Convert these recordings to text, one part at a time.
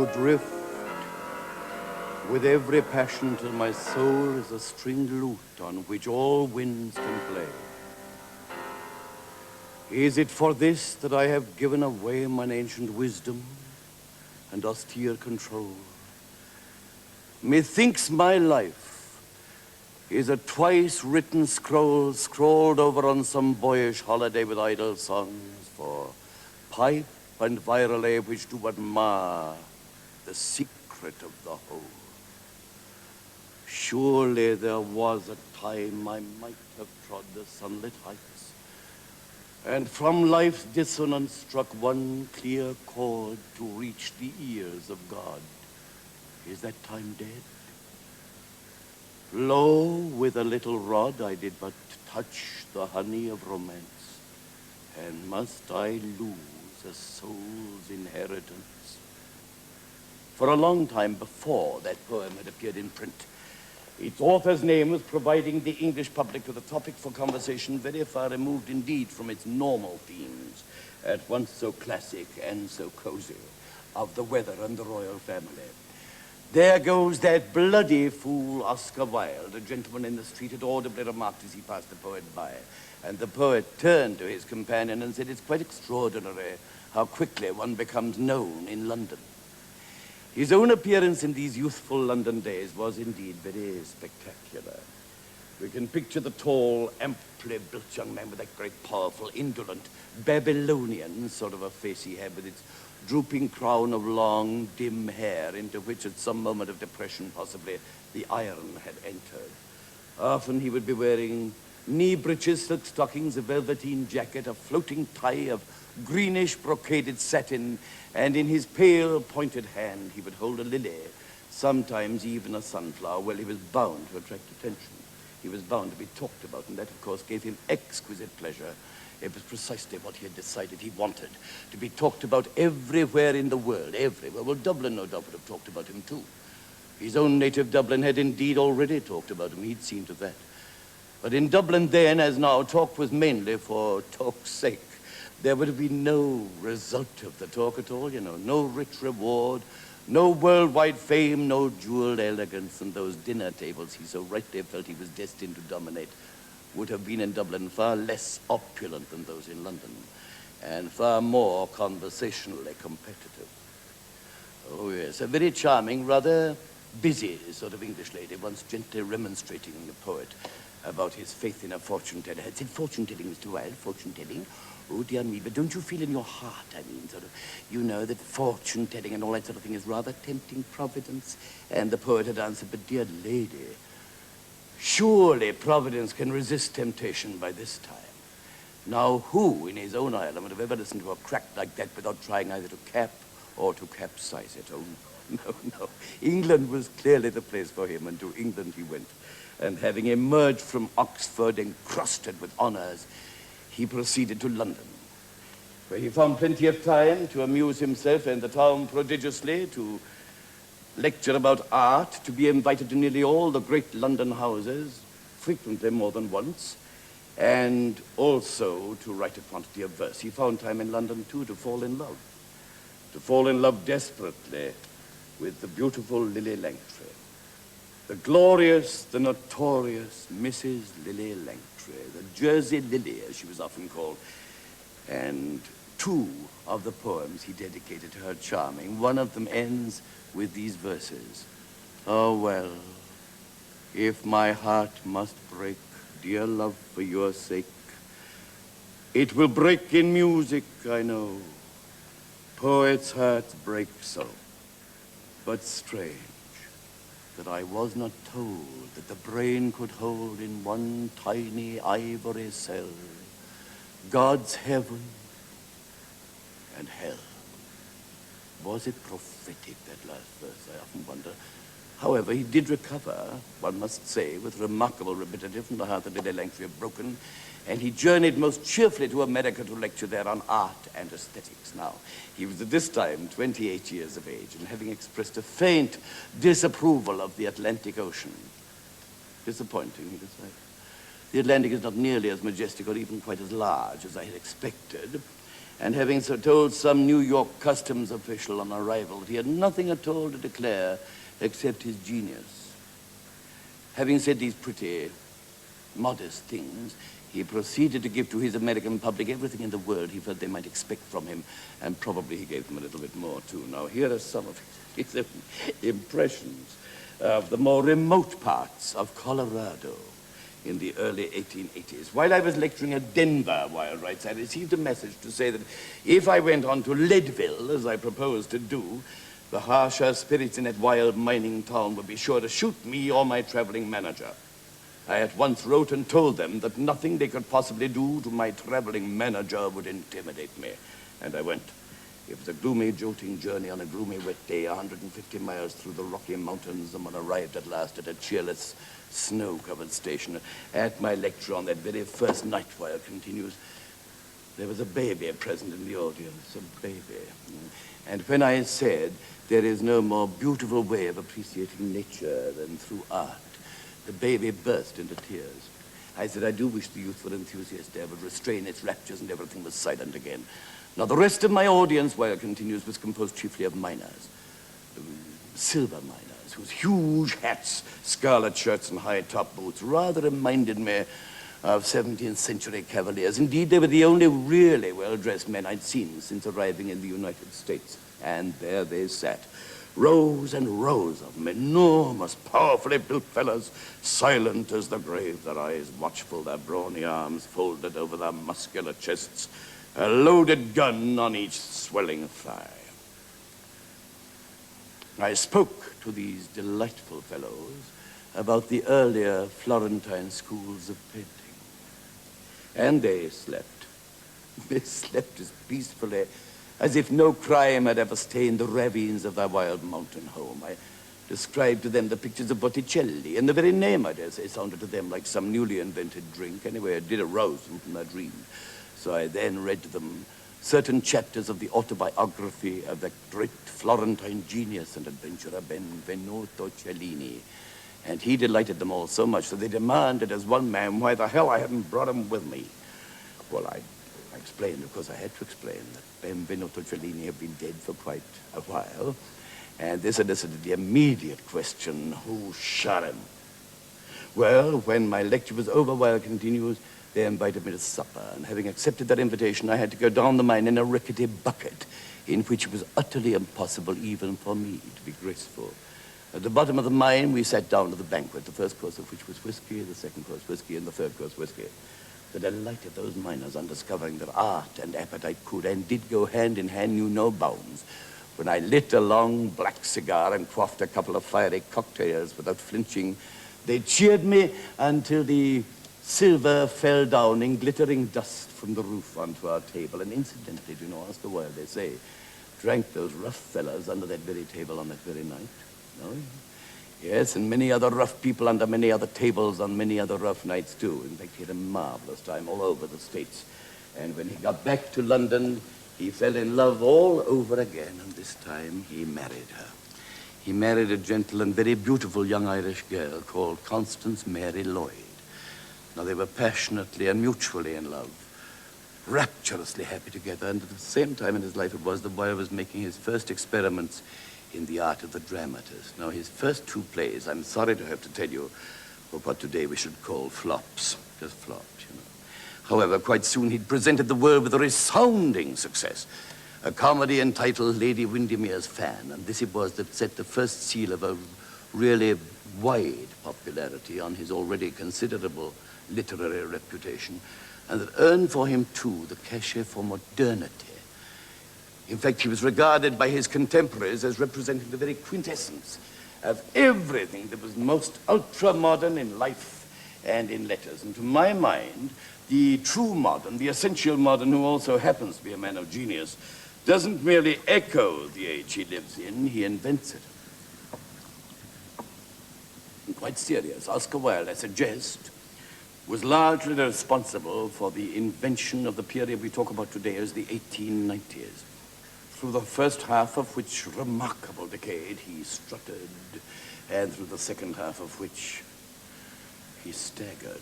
to drift with every passion till my soul is a stringed lute on which all winds can play. Is it for this that I have given away mine ancient wisdom and austere control? Methinks my life is a twice-written scroll scrawled over on some boyish holiday with idle songs for pipe and virelay which do but mar the secret of the whole. Surely there was a time I might have trod the sunlit heights, and from life's dissonance struck one clear chord to reach the ears of God. Is that time dead? Lo, with a little rod I did but touch the honey of romance, and must I lose a soul's inheritance? For a long time before that poem had appeared in print, its author's name was providing the English public with a topic for conversation very far removed indeed from its normal themes, at once so classic and so cozy, of the weather and the royal family. There goes that bloody fool Oscar Wilde, a gentleman in the street had audibly remarked as he passed the poet by. And the poet turned to his companion and said, "It's quite extraordinary how quickly one becomes known in London." His own appearance in these youthful London days was indeed very spectacular. We can picture the tall, amply built young man with that great, powerful, indolent, Babylonian sort of a face he had, with its drooping crown of long, dim hair, into which at some moment of depression possibly the iron had entered. Often he would be wearing knee breeches, silk stockings, a velveteen jacket, a floating tie of greenish brocaded satin, and in his pale, pointed hand he would hold a lily, sometimes even a sunflower. Well, he was bound to attract attention. He was bound to be talked about, and that, of course, gave him exquisite pleasure. It was precisely what he had decided he wanted, to be talked about everywhere in the world, everywhere. Well, Dublin, no doubt, would have talked about him, too. His own native Dublin had indeed already talked about him. He'd seen to that. But in Dublin then, as now, talk was mainly for talk's sake. There would have been no result of the talk at all, you know, no rich reward, no worldwide fame, no jeweled elegance, and those dinner tables he so rightly felt he was destined to dominate would have been in Dublin far less opulent than those in London, and far more conversationally competitive. Oh yes, a very charming, rather busy sort of English lady once gently remonstrating on the poet about his faith in a fortune-teller. Had said, "Fortune-telling, Mr. Wilde, fortune-telling? Oh, dear me, but don't you feel in your heart, I mean, sort of, you know, that fortune-telling and all that sort of thing is rather tempting Providence?" And the poet had answered, "But dear lady, surely Providence can resist temptation by this time." Now, who in his own island would have ever listened to a crack like that without trying either to cap or to capsize it? Oh, no, no. England was clearly the place for him, and to England he went. And having emerged from Oxford encrusted with honors, he proceeded to London, where he found plenty of time to amuse himself and the town prodigiously, to lecture about art, to be invited to nearly all the great London houses, frequently more than once, and also to write a quantity of verse. He found time in London, too, to fall in love desperately with the beautiful Lily Langtry. The glorious, the notorious Mrs. Lily Langtry, the Jersey Lily, as she was often called. And two of the poems he dedicated to her charming. One of them ends with these verses. "Oh, well, if my heart must break, dear love, for your sake, it will break in music, I know. Poets' hearts break so. But strange that I was not told that the brain could hold in one tiny ivory cell God's heaven and hell." Was it prophetic, that last verse? I often wonder. However, he did recover, one must say, with remarkable rapidity from the heart that Lily Langtry had broken, and he journeyed most cheerfully to America to lecture there on art and aesthetics. Now, he was at this time 28 years of age, and having expressed a faint disapproval of the Atlantic Ocean. Disappointing, he decided. The Atlantic is not nearly as majestic or even quite as large as I had expected, and having so told some New York customs official on arrival that he had nothing at all to declare except his genius. Having said these pretty modest things, he proceeded to give to his American public everything in the world he felt they might expect from him, and probably he gave them a little bit more too. Now, here are some of his impressions of the more remote parts of Colorado in the early 1880s. While I was lecturing at Denver Wild Rights, I received a message to say that if I went on to Leadville, as I proposed to do, the harsher spirits in that wild mining town would be sure to shoot me or my traveling manager. I at once wrote and told them that nothing they could possibly do to my traveling manager would intimidate me. And I went. It was a gloomy, jolting journey on a gloomy, wet day, 150 miles through the Rocky Mountains, and one arrived at last at a cheerless, snow-covered station. At my lecture on that very first night, while it continues, there was a baby present in the audience, a baby. And when I said, there is no more beautiful way of appreciating nature than through art, the baby burst into tears. I said, I do wish the youthful enthusiast there would restrain its raptures, and everything was silent again. Now, the rest of my audience, while it continues, was composed chiefly of miners, silver miners, whose huge hats, scarlet shirts, and high-top boots rather reminded me of 17th century cavaliers. Indeed, they were the only really well-dressed men I'd seen since arriving in the United States. And there they sat, rows and rows of them, enormous, powerfully built fellows, silent as the grave, their eyes watchful, their brawny arms folded over their muscular chests, a loaded gun on each swelling thigh. I spoke to these delightful fellows about the earlier Florentine schools of painting. And they slept. They slept as peacefully as if no crime had ever stained the ravines of their wild mountain home. I described to them the pictures of Botticelli, and the very name, I dare say, sounded to them like some newly invented drink. Anyway, it did arouse them from their dream. So I then read to them certain chapters of the autobiography of the great Florentine genius and adventurer Benvenuto Cellini. And he delighted them all so much that they demanded as one man why the hell I hadn't brought him with me. Well, I explained, of course I had to explain, that Benvenuto Cellini had been dead for quite a while. And this elicited the immediate question, who shot him? Well, when my lecture was over, while it continues, they invited me to supper, and having accepted that invitation, I had to go down the mine in a rickety bucket, in which it was utterly impossible even for me to be graceful. At the bottom of the mine, we sat down to the banquet, the first course of which was whiskey, the second course whiskey, and the third course whiskey. The delight of those miners on discovering that art and appetite could and did go hand in hand knew no bounds. When I lit a long black cigar and quaffed a couple of fiery cocktails without flinching, they cheered me until the silver fell down in glittering dust from the roof onto our table. And incidentally, do you know, Oscar Wilde, they say, drank those rough fellas under that very table on that very night. No? Yes, and many other rough people under many other tables on many other rough nights, too. In fact, he had a marvelous time all over the States. And when he got back to London, he fell in love all over again, and this time he married her. He married a gentle and very beautiful young Irish girl called Constance Mary Lloyd. Now, they were passionately and mutually in love, rapturously happy together, and at the same time in his life it was the boy was making his first experiments in the art of the dramatist. Now, his first two plays, I'm sorry to have to tell you, were what today we should call flops. Just flops, you know. However, quite soon he'd presented the world with a resounding success, a comedy entitled Lady Windermere's Fan, and this it was that set the first seal of a really wide popularity on his already considerable literary reputation, and that earned for him, too, the cachet for modernity. In fact, he was regarded by his contemporaries as representing the very quintessence of everything that was most ultra-modern in life and in letters. And to my mind, the true modern, the essential modern, who also happens to be a man of genius, doesn't merely echo the age he lives in, he invents it. I'm quite serious. Oscar Wilde, I suggest, was largely responsible for the invention of the period we talk about today as the 1890s. Through the first half of which remarkable decade he strutted, and through the second half of which he staggered.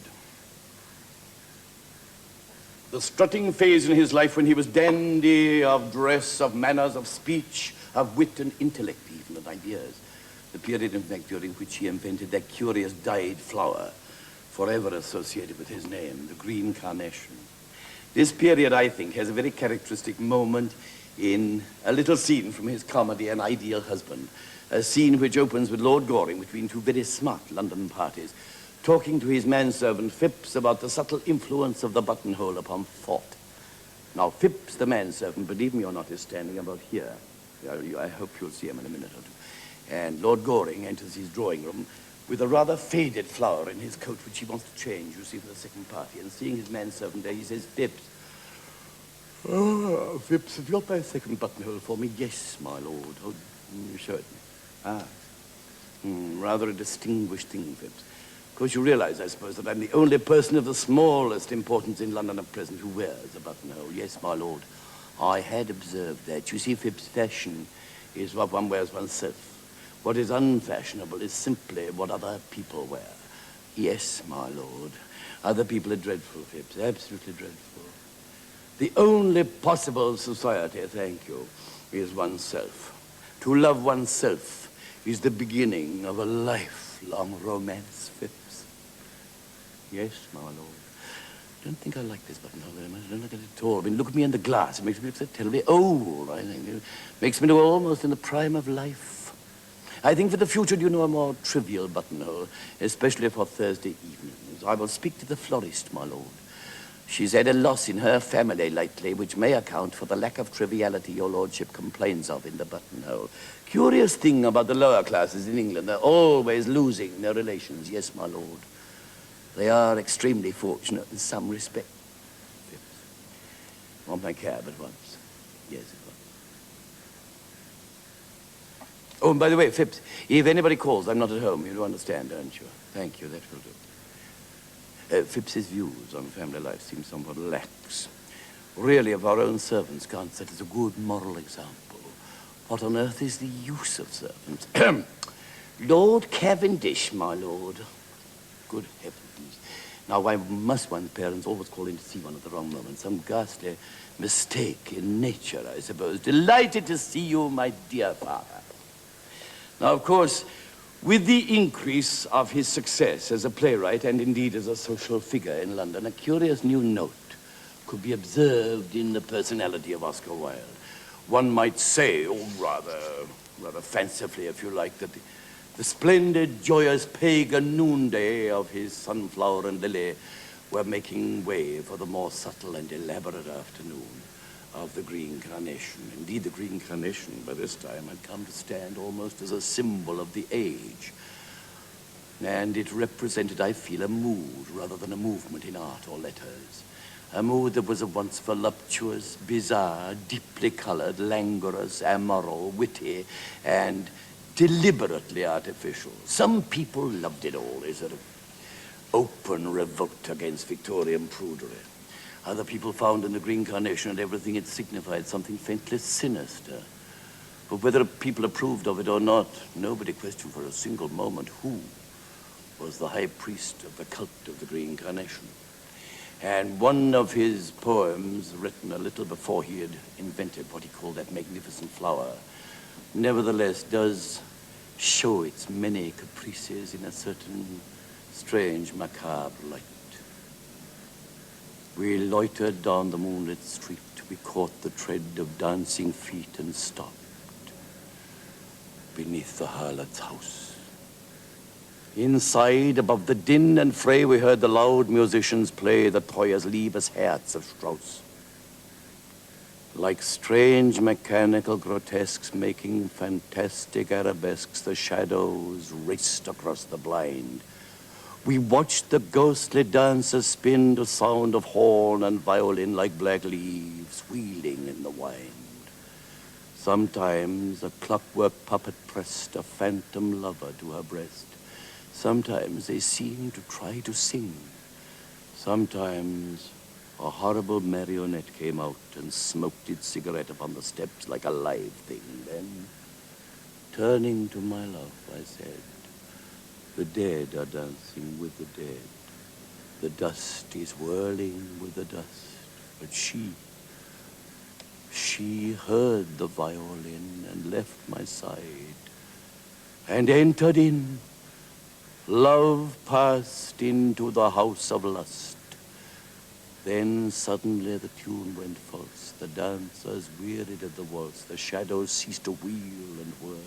The strutting phase in his life when he was dandy of dress, of manners, of speech, of wit and intellect, even, and ideas. The period, in fact, during which he invented that curious dyed flower, forever associated with his name, the green carnation. This period, I think, has a very characteristic moment in a little scene from his comedy, An Ideal Husband, a scene which opens with Lord Goring between two very smart London parties, talking to his manservant Phipps about the subtle influence of the buttonhole upon thought. Now, Phipps, the manservant, believe me or not, is standing about here. I hope you'll see him in a minute or two. And Lord Goring enters his drawing room with a rather faded flower in his coat, which he wants to change, you see, for the second party. And seeing his manservant there, he says, Phipps, "Oh, Phipps, have you got my second buttonhole for me?" "Yes, my lord." "Oh, you show it me." "Ah, rather a distinguished thing, Phipps. Of course, you realize, I suppose, that I'm the only person of the smallest importance in London at present who wears a buttonhole." "Yes, my lord. I had observed that. You see, Phipps, fashion is what one wears oneself. What is unfashionable is simply what other people wear." "Yes, my lord. Other people are dreadful, Phipps, absolutely dreadful. The only possible society, thank you, is oneself. To love oneself is the beginning of a lifelong romance, Phipps." "Yes, my lord. I don't think I like this buttonhole very much. I don't like it at all. I mean, look at me in the glass. It makes me look so terribly old, I think. It makes me look almost in the prime of life. I think for the future, you know, a more trivial buttonhole, especially for Thursday evenings. I will speak to the florist, my lord. She's had a loss in her family lately, which may account for the lack of triviality your lordship complains of in the buttonhole. Curious thing about the lower classes in England. They're always losing their relations. Yes, my lord. They are extremely fortunate in some respect. Phipps. Want my cab at once? Yes, at once. Oh, and by the way, Phipps, if anybody calls, I'm not at home. You do understand, don't you? Thank you, that will do. Phipps's views on family life seem somewhat lax. Really, if our own servants can't set us a good moral example, what on earth is the use of servants? Lord Cavendish, my lord. Good heavens. Now, why must one's parents always call in to see one at the wrong moment? Some ghastly mistake in nature, I suppose. Delighted to see you, my dear father. Now, of course, with the increase of his success as a playwright and indeed as a social figure in London, a curious new note could be observed in the personality of Oscar Wilde. One might say, or rather fancifully, if you like, that the splendid, joyous pagan noonday of his Sunflower and Lily were making way for the more subtle and elaborate afternoon of the green carnation. Indeed, the green carnation by this time had come to stand almost as a symbol of the age. And it represented, I feel, a mood rather than a movement in art or letters. A mood that was at once voluptuous, bizarre, deeply colored, languorous, amoral, witty, and deliberately artificial. Some people loved it all, a sort of open revolt against Victorian prudery. Other people found in the green carnation and everything it signified something faintly sinister. But whether people approved of it or not, nobody questioned for a single moment who was the high priest of the cult of the green carnation. And one of his poems, written a little before he had invented what he called that magnificent flower, nevertheless does show its many caprices in a certain strange, macabre light. We loitered down the moonlit street. We caught the tread of dancing feet and stopped beneath the harlot's house. Inside, above the din and fray, we heard the loud musicians play the Teuer's Liebesherz of Strauss. Like strange mechanical grotesques making fantastic arabesques, the shadows raced across the blind. We watched the ghostly dancers spin to sound of horn and violin like black leaves wheeling in the wind. Sometimes a clockwork puppet pressed a phantom lover to her breast. Sometimes they seemed to try to sing. Sometimes a horrible marionette came out and smoked its cigarette upon the steps like a live thing. Then, turning to my love, I said, "The dead are dancing with the dead. The dust is whirling with the dust. But she heard the violin and left my side and entered in. Love passed into the house of lust. Then suddenly the tune went false. The dancers wearied of the waltz. The shadows ceased to wheel and whirl.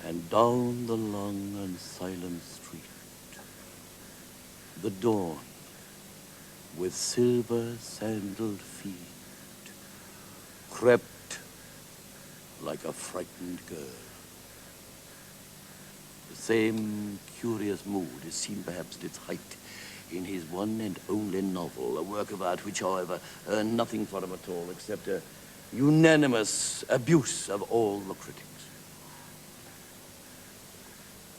And down the long and silent street, the dawn, with silver-sandaled feet, crept like a frightened girl. The same curious mood is seen perhaps at its height in his one and only novel, a work of art which, however, earned nothing for him at all except a unanimous abuse of all the critics.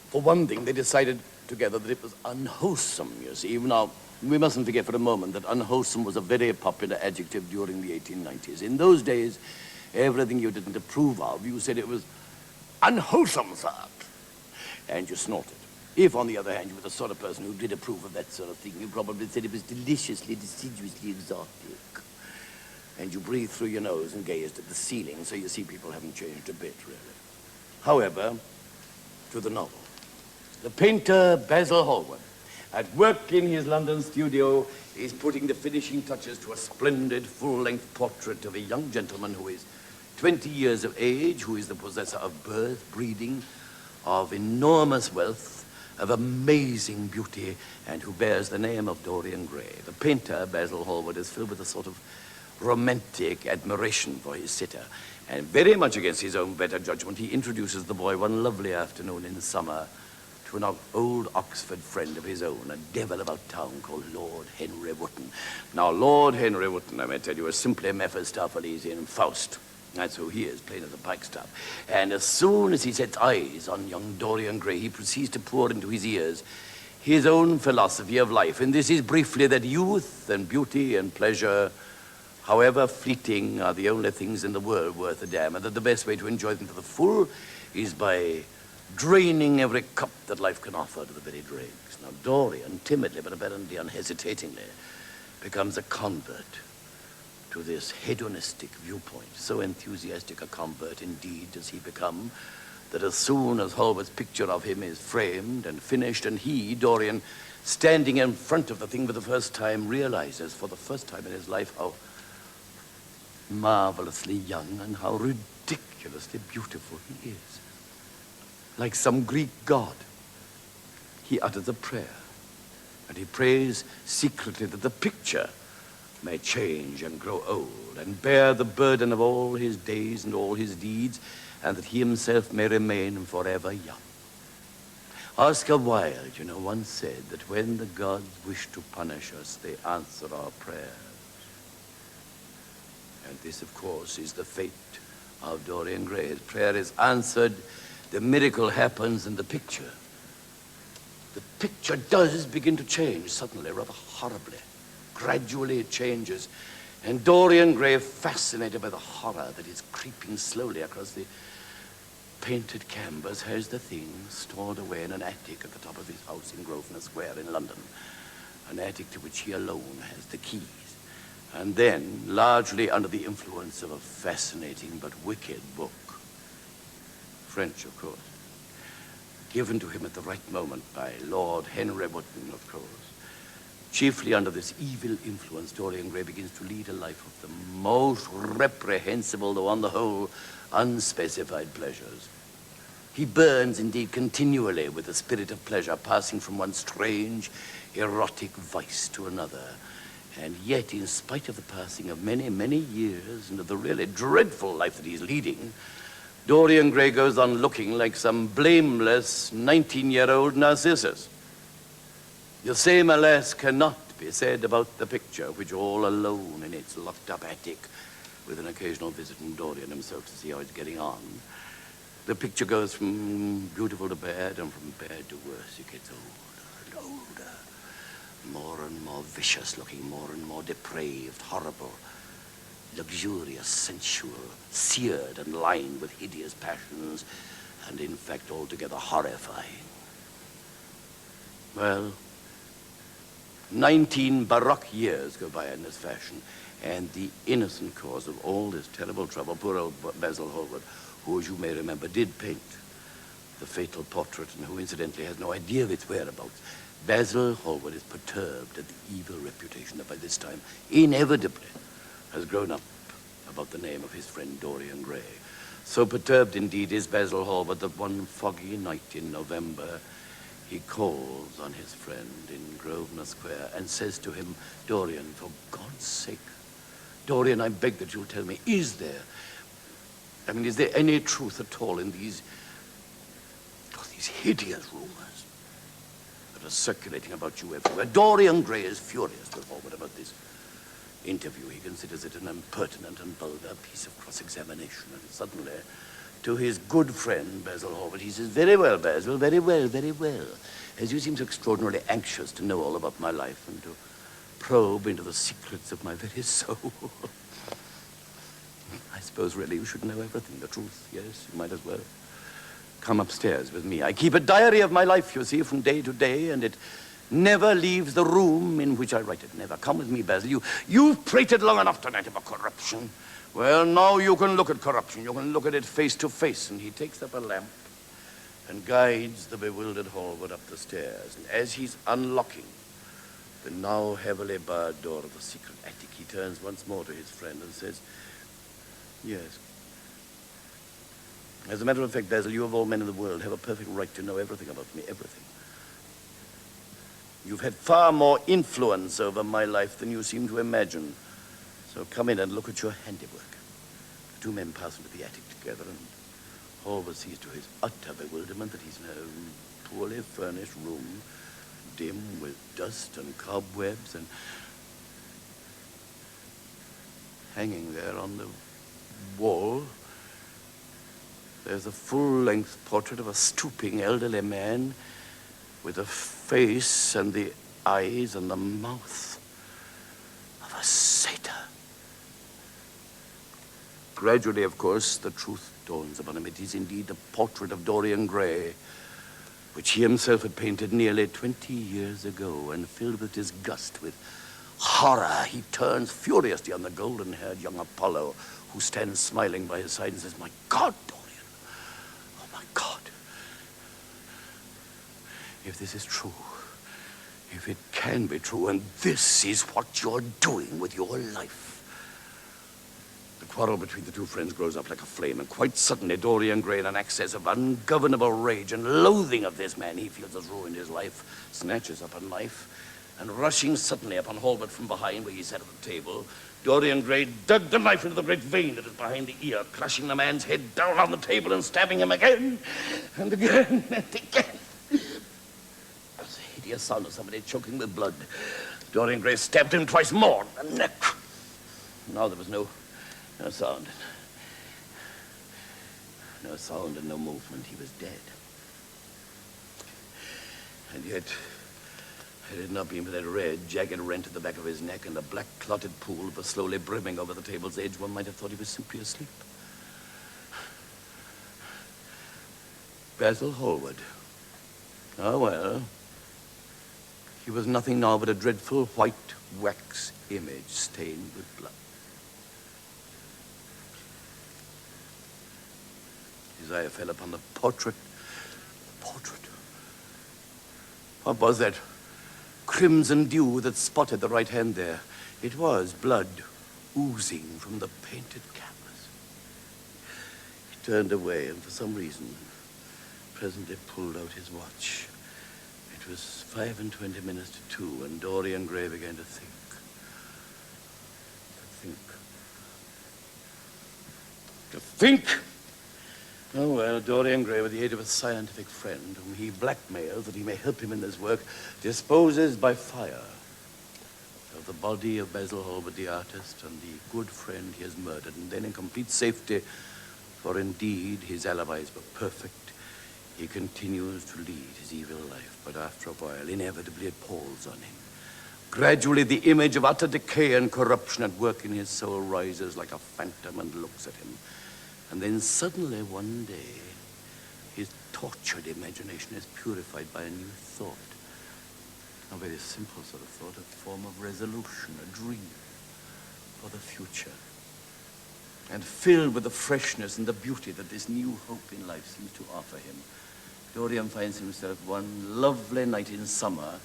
For one thing, they decided together that it was unwholesome, you see. Now, we mustn't forget for a moment that unwholesome was a very popular adjective during the 1890s. In those days, everything you didn't approve of, you said it was unwholesome, sir, and you snorted. If, on the other hand, you were the sort of person who did approve of that sort of thing, you probably said it was deliciously, decidiously exotic. And you breathed through your nose and gazed at the ceiling, so you see people haven't changed a bit, really. However, to the novel. The painter Basil Hallward, at work in his London studio, is putting the finishing touches to a splendid full-length portrait of a young gentleman who is 20 years of age, who is the possessor of birth, breeding, of enormous wealth, of amazing beauty, and who bears the name of Dorian Gray. The painter, Basil Hallward, is filled with a sort of romantic admiration for his sitter, and very much against his own better judgment, he introduces the boy one lovely afternoon in the summer to an old Oxford friend of his own, a devil about town called Lord Henry Wotton. Now, Lord Henry Wotton, I may tell you, is simply Mephistopheles in Faust. That's who he is, plain as a pikestaff. And as soon as he sets eyes on young Dorian Gray, he proceeds to pour into his ears his own philosophy of life. And this is briefly that youth and beauty and pleasure, however fleeting, are the only things in the world worth a damn, and that the best way to enjoy them to the full is by draining every cup that life can offer to the very dregs. Now, Dorian, timidly but apparently unhesitatingly, becomes a convert to this hedonistic viewpoint. So enthusiastic a convert, indeed, does he become, that as soon as Hallward's picture of him is framed and finished, and he, Dorian, standing in front of the thing for the first time, realizes for the first time in his life how marvelously young and how ridiculously beautiful he is. Like some Greek god, he utters a prayer, and he prays secretly that the picture may change and grow old and bear the burden of all his days and all his deeds, and that he himself may remain forever young. Oscar Wilde, once said that when the gods wish to punish us, they answer our prayers. And this, of course, is the fate of Dorian Gray. His prayer is answered. The miracle happens in the picture. The picture does begin to change suddenly, rather horribly. Gradually it changes. And Dorian Gray, fascinated by the horror that is creeping slowly across the painted canvas, has the thing stored away in an attic at the top of his house in Grosvenor Square in London. An attic to which he alone has the keys. And then, largely under the influence of a fascinating but wicked book, French, of course, given to him at the right moment by Lord Henry Wotton, of course, chiefly under this evil influence, Dorian Gray begins to lead a life of the most reprehensible, though on the whole, unspecified pleasures. He burns, indeed, continually with the spirit of pleasure, passing from one strange, erotic vice to another. And yet, in spite of the passing of many, many years and of the really dreadful life that he's leading, Dorian Gray goes on looking like some blameless 19-year-old Narcissus. The same, alas, cannot be said about the picture, which all alone in its locked-up attic, with an occasional visit from Dorian himself to see how it's getting on. The picture goes from beautiful to bad, and from bad to worse. It gets older and older, more and more vicious looking, more and more depraved, horrible, luxurious, sensual, seared and lined with hideous passions, and in fact altogether horrifying. Well, 19 baroque years go by in this fashion, and the innocent cause of all this terrible trouble, poor old Basil Hallward, who, as you may remember, did paint the fatal portrait, and who incidentally has no idea of its whereabouts. Basil Hallward is perturbed at the evil reputation that by this time inevitably has grown up about the name of his friend Dorian Gray. So perturbed indeed is Basil Hallward that one foggy night in November he calls on his friend in Grosvenor Square and says to him, Dorian, for God's sake, Dorian, I beg that you'll tell me, is there any truth at all in these hideous rumors that are circulating about you everywhere? Dorian Gray is furious with Hallward about this interview. He considers it an impertinent and vulgar piece of cross-examination. And suddenly, to his good friend, Basil Hallward, he says, very well, Basil, very well, very well. As you seem so extraordinarily anxious to know all about my life and to probe into the secrets of my very soul, I suppose really you should know everything, the truth. Yes, you might as well. Come upstairs with me. I keep a diary of my life, you see, from day to day, and it never leaves the room in which I write it. Never. Come with me, Basil. You've prated long enough tonight about corruption. Well, now you can look at corruption. You can look at it face to face. And he takes up a lamp and guides the bewildered Hallward up the stairs. And as he's unlocking the now heavily barred door of the secret attic, he turns once more to his friend and says, yes. As a matter of fact, Basil, you of all men in the world have a perfect right to know everything about me, everything. You've had far more influence over my life than you seem to imagine. So come in and look at your handiwork. The two men pass into the attic together, and Hallward sees to his utter bewilderment that he's in a poorly furnished room, dim with dust and cobwebs, and hanging there on the wall, there's a full-length portrait of a stooping elderly man with a face and the eyes and the mouth of a satyr. Gradually, of course, the truth dawns upon him. It is indeed the portrait of Dorian Gray, which he himself had painted nearly 20 years ago, and filled with disgust, with horror, he turns furiously on the golden-haired young Apollo, who stands smiling by his side and says, my God, Dorian, oh my God. If this is true, if it can be true, and this is what you're doing with your life. The quarrel between the two friends grows up like a flame, and quite suddenly Dorian Gray, in an access of ungovernable rage and loathing of this man he feels has ruined his life, snatches up a knife, and rushing suddenly upon Hallward from behind where he sat at the table, Dorian Gray dug the knife into the great vein that is behind the ear, crushing the man's head down on the table and stabbing him again and again and again. The hideous sound of somebody choking with blood. Dorian Gray stabbed him twice more in the neck. Now there was no sound. No sound and no movement. He was dead. And yet, had it not been for that red, jagged rent at the back of his neck and the black clotted pool that was slowly brimming over the table's edge, one might have thought he was simply asleep. Basil Hallward. Oh, well. He was nothing now but a dreadful white wax image stained with blood. His eye fell upon the portrait. Portrait. What was that crimson dew that spotted the right hand there? It was blood oozing from the painted canvas. He turned away and for some reason presently pulled out his watch. It was 25 minutes to 2, and Dorian Gray began to think. To think! Oh, well, Dorian Gray, with the aid of a scientific friend whom he blackmails that he may help him in this work, disposes by fire of the body of Basil Hallward, the artist, and the good friend he has murdered, and then in complete safety, for indeed his alibis were perfect, he continues to lead his evil life. But after a while, inevitably it palls on him. Gradually, the image of utter decay and corruption at work in his soul rises like a phantom and looks at him. And then suddenly one day, his tortured imagination is purified by a new thought. A very simple sort of thought, a form of resolution, a dream for the future. And filled with the freshness and the beauty that this new hope in life seems to offer him, Dorian finds himself one lovely night in summer,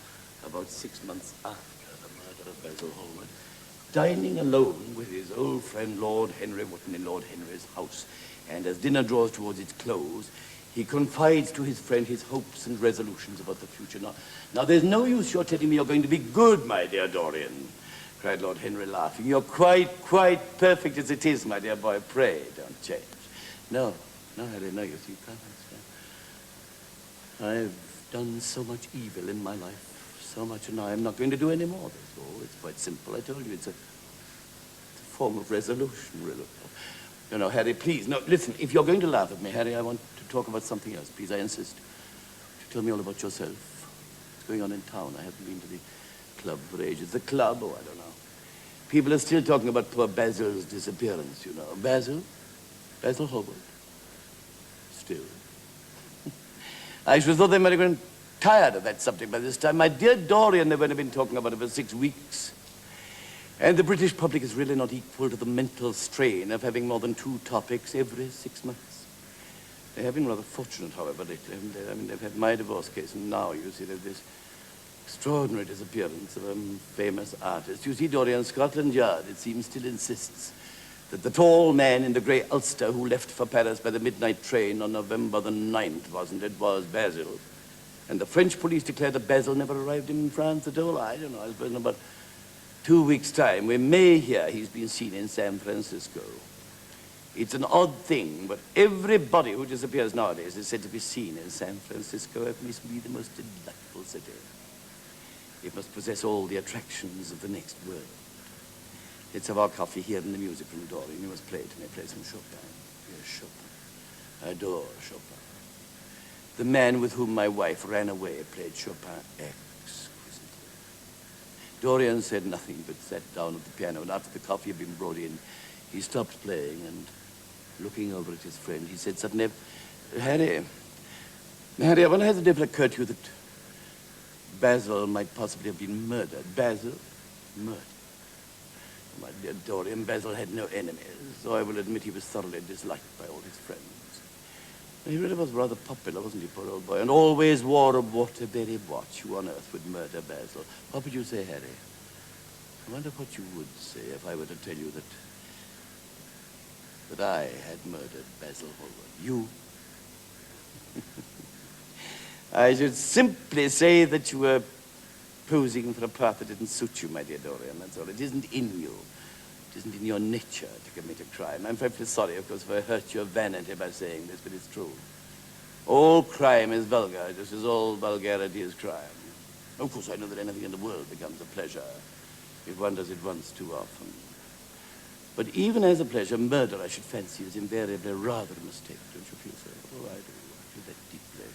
about 6 months after the murder of Basil Hallward, dining alone with his old friend Lord Henry Wotton in Lord Henry's house. And as dinner draws towards its close, he confides to his friend his hopes and resolutions about the future. Now, there's no use your telling me you're going to be good, my dear Dorian, cried Lord Henry, laughing. You're quite perfect as it is, my dear boy. Pray, don't change. No, Harry, no, you see, you can't understand. I've done so much evil in my life, so much, and I'm not going to do any more. That's all. It's quite simple. I told you, it's a form of resolution, really. No, Harry, please. No, listen, if you're going to laugh at me, Harry, I want to talk about something else. Please, I insist. Tell me all about yourself. What's going on in town? I haven't been to the club for ages. The club? Oh, I don't know. People are still talking about poor Basil's disappearance, you know. Basil Hallward. Still. I should have thought they might have grown tired of that subject by this time. My dear Dorian, they've only been talking about it for 6 weeks. And the British public is really not equal to the mental strain of having more than 2 topics every 6 months. They have been rather fortunate, however, lately, haven't they? I mean, they've had my divorce case, and now, you see, there's this extraordinary disappearance of a famous artist. You see, Dorian, Scotland Yard, it seems, still insists that the tall man in the grey ulster who left for Paris by the midnight train on November the 9th, wasn't it, was Basil. And the French police declared that Basil never arrived in France at all. I don't know, I suppose in about 2 weeks' time, we may hear he's been seen in San Francisco. It's an odd thing, but everybody who disappears nowadays is said to be seen in San Francisco. It must be the most delightful city. It must possess all the attractions of the next world. Let's have our coffee here in the music room, Dorian. You must play to me. Play some Chopin. Yes, Chopin. I adore Chopin. The man with whom my wife ran away played Chopin exquisitely. Dorian said nothing but sat down at the piano, and after the coffee had been brought in, he stopped playing and, looking over at his friend, he said suddenly, Harry, I wonder, has it ever occurred to you that Basil might possibly have been murdered? Basil? Murdered. My dear Dorian, Basil had no enemies, so I will admit he was thoroughly disliked by all his friends. He really was rather popular, wasn't he, poor old boy, and always wore a Waterbury watch. Who on earth would murder Basil? What would you say, Harry? I wonder what you would say if I were to tell you that I had murdered Basil Hallward. You? I should simply say that you were posing for a part that didn't suit you, my dear Dorian, that's all. It isn't in you. It isn't in your nature to commit a crime. I'm frightfully sorry, of course, if I hurt your vanity by saying this, but it's true. All crime is vulgar, just as all vulgarity is crime. Of course, I know that anything in the world becomes a pleasure if one does it once too often. But even as a pleasure, murder, I should fancy, is invariably rather a mistake. Don't you feel so? Oh, I do. I feel that deeply.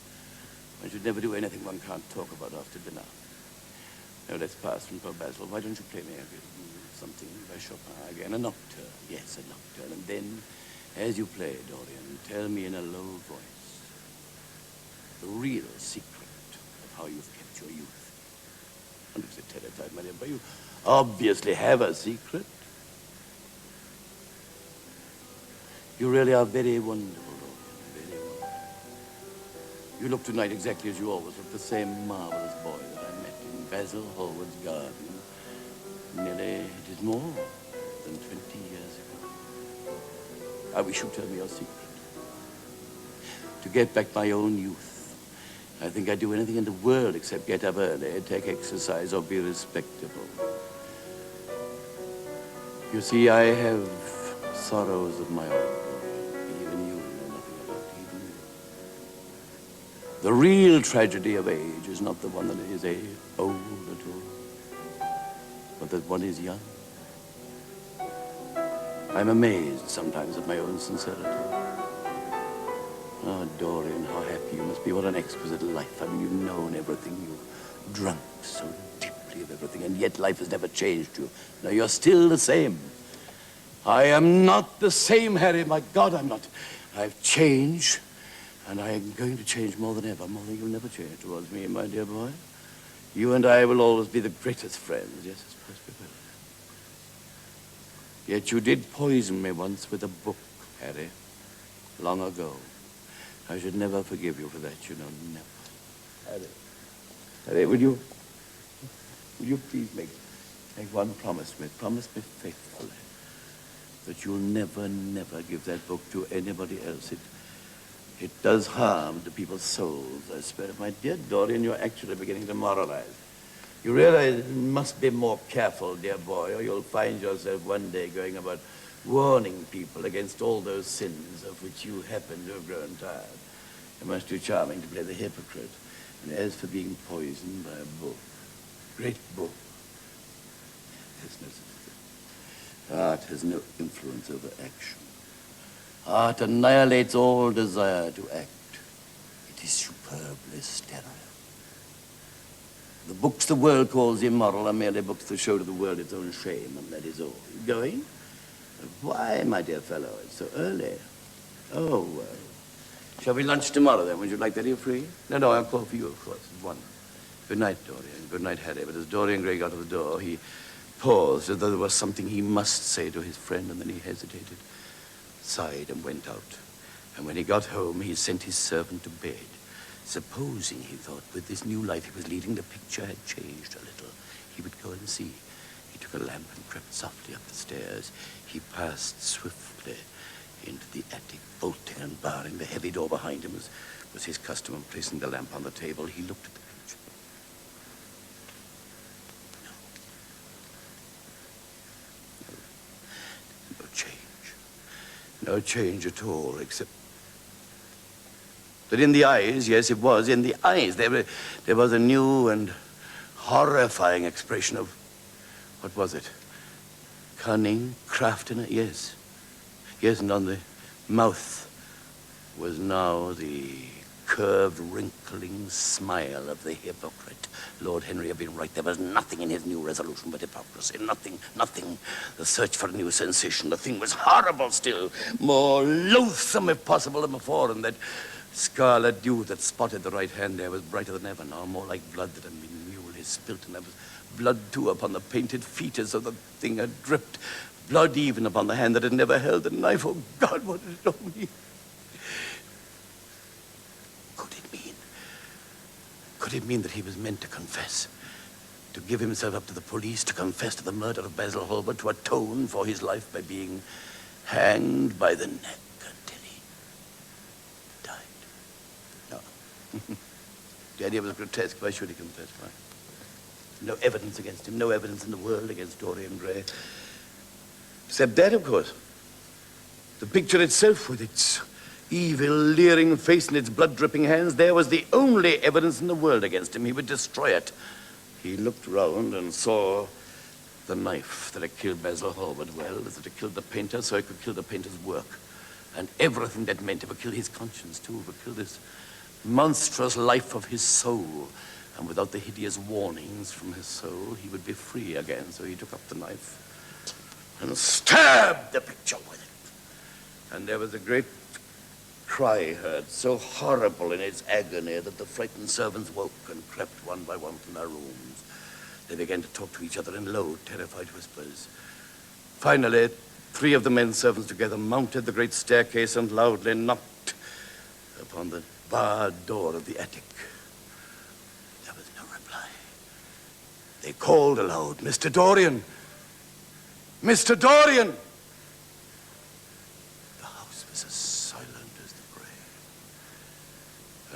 One should never do anything one can't talk about after dinner. Now, let's pass from poor Basil. Why don't you play me something by Chopin again? A nocturne. Yes, a nocturne. And then, as you play, Dorian, tell me in a low voice the real secret of how you've kept your youth. I'm just terrified, my dear, but you obviously have a secret. You really are very wonderful, Dorian, very wonderful. You look tonight exactly as you always look, the same marvelous boy that I met in Basil Hallward's garden. Nearly, it is more than 20 years ago. I wish you'd tell me your secret. To get back my own youth. I think I'd do anything in the world except get up early, take exercise, or be respectable. You see, I have sorrows of my own. Even you know nothing about, even you. The real tragedy of age is not the one that is old at all, but that one is young. I'm amazed sometimes at my own sincerity. Oh, Dorian, how happy you must be. What an exquisite life. I mean, you've known everything. You've drunk so deeply of everything, and yet life has never changed you. Now, you're still the same. I am not the same, Harry. My God, I'm not. I've changed, and I am going to change more than ever, more than you'll never change towards me, my dear boy. You and I will always be the greatest friends. Yes, I suppose we will. Yet you did poison me once with a book, Harry, long ago. I should never forgive you for that, you know, never. Harry, would you please make one promise to me? Promise me faithfully that you'll never, never give that book to anybody else. It does harm to people's souls, I swear. My dear Dorian, you're actually beginning to moralize. You realize you must be more careful, dear boy, or you'll find yourself one day going about warning people against all those sins of which you happen to have grown tired. It must be charming to play the hypocrite. And as for being poisoned by a book, great book, there's no such thing. Art has no influence over action. Art annihilates all desire to act. It is superbly sterile. The books the world calls immoral are merely books that show to the world its own shame, and that is all. You going? Why, my dear fellow? It's so early. Oh, well. Shall we lunch tomorrow, then? Would you like that? Are you free? No, I'll call for you, of course. At 1. Good night, Dorian. Good night, Harry. But as Dorian Gray got to the door, he paused as though there was something he must say to his friend, and then he hesitated, sighed, and went out. And when he got home, he sent his servant to bed. Supposing, he thought, with this new life he was leading, the picture had changed a little. He would go and see. He took a lamp and crept softly up the stairs. He passed swiftly into the attic, bolting and barring the heavy door behind him, as was his custom, and placing the lamp on the table. He looked at the picture. No change. No change at all, except that in the eyes, yes, it was, in the eyes, there was a new and horrifying expression of, what was it? Cunning, craftiness, yes. Yes, and on the mouth was now the curved, wrinkling smile of the hypocrite. Lord Henry had been right. There was nothing in his new resolution but hypocrisy. Nothing. The search for a new sensation. The thing was horrible still, more loathsome, if possible, than before, and that scarlet dew that spotted the right hand there was brighter than ever now, more like blood that had been newly spilt, and there was blood, too, upon the painted feet as though the thing had dripped. Blood even upon the hand that had never held the knife. Oh, God, what did it all mean? Could it mean that he was meant to confess? To give himself up to the police, to confess to the murder of Basil Hallward, to atone for his life by being hanged by the neck until he died? No. The idea was grotesque. Why should he confess? Why? No evidence against him, no evidence in the world against Dorian Gray. Except that, of course. The picture itself, with its evil, leering face and its blood-dripping hands, there was the only evidence in the world against him. He would destroy it. He looked round and saw the knife that had killed Basil Hallward. Well, as it had killed the painter, so it could kill the painter's work. And everything that meant it would kill his conscience, too. It would kill this monstrous life of his soul. And without the hideous warnings from his soul, he would be free again. So he took up the knife and stabbed the picture with it. And there was a great cry heard, so horrible in its agony that the frightened servants woke and crept one by one from their rooms. They began to talk to each other in low, terrified whispers. Finally, 3 of the men servants together mounted the great staircase and loudly knocked upon the barred door of the attic. There was no reply. They called aloud, "Mr. Dorian! Mr. Dorian!" The house was as silent as the grave.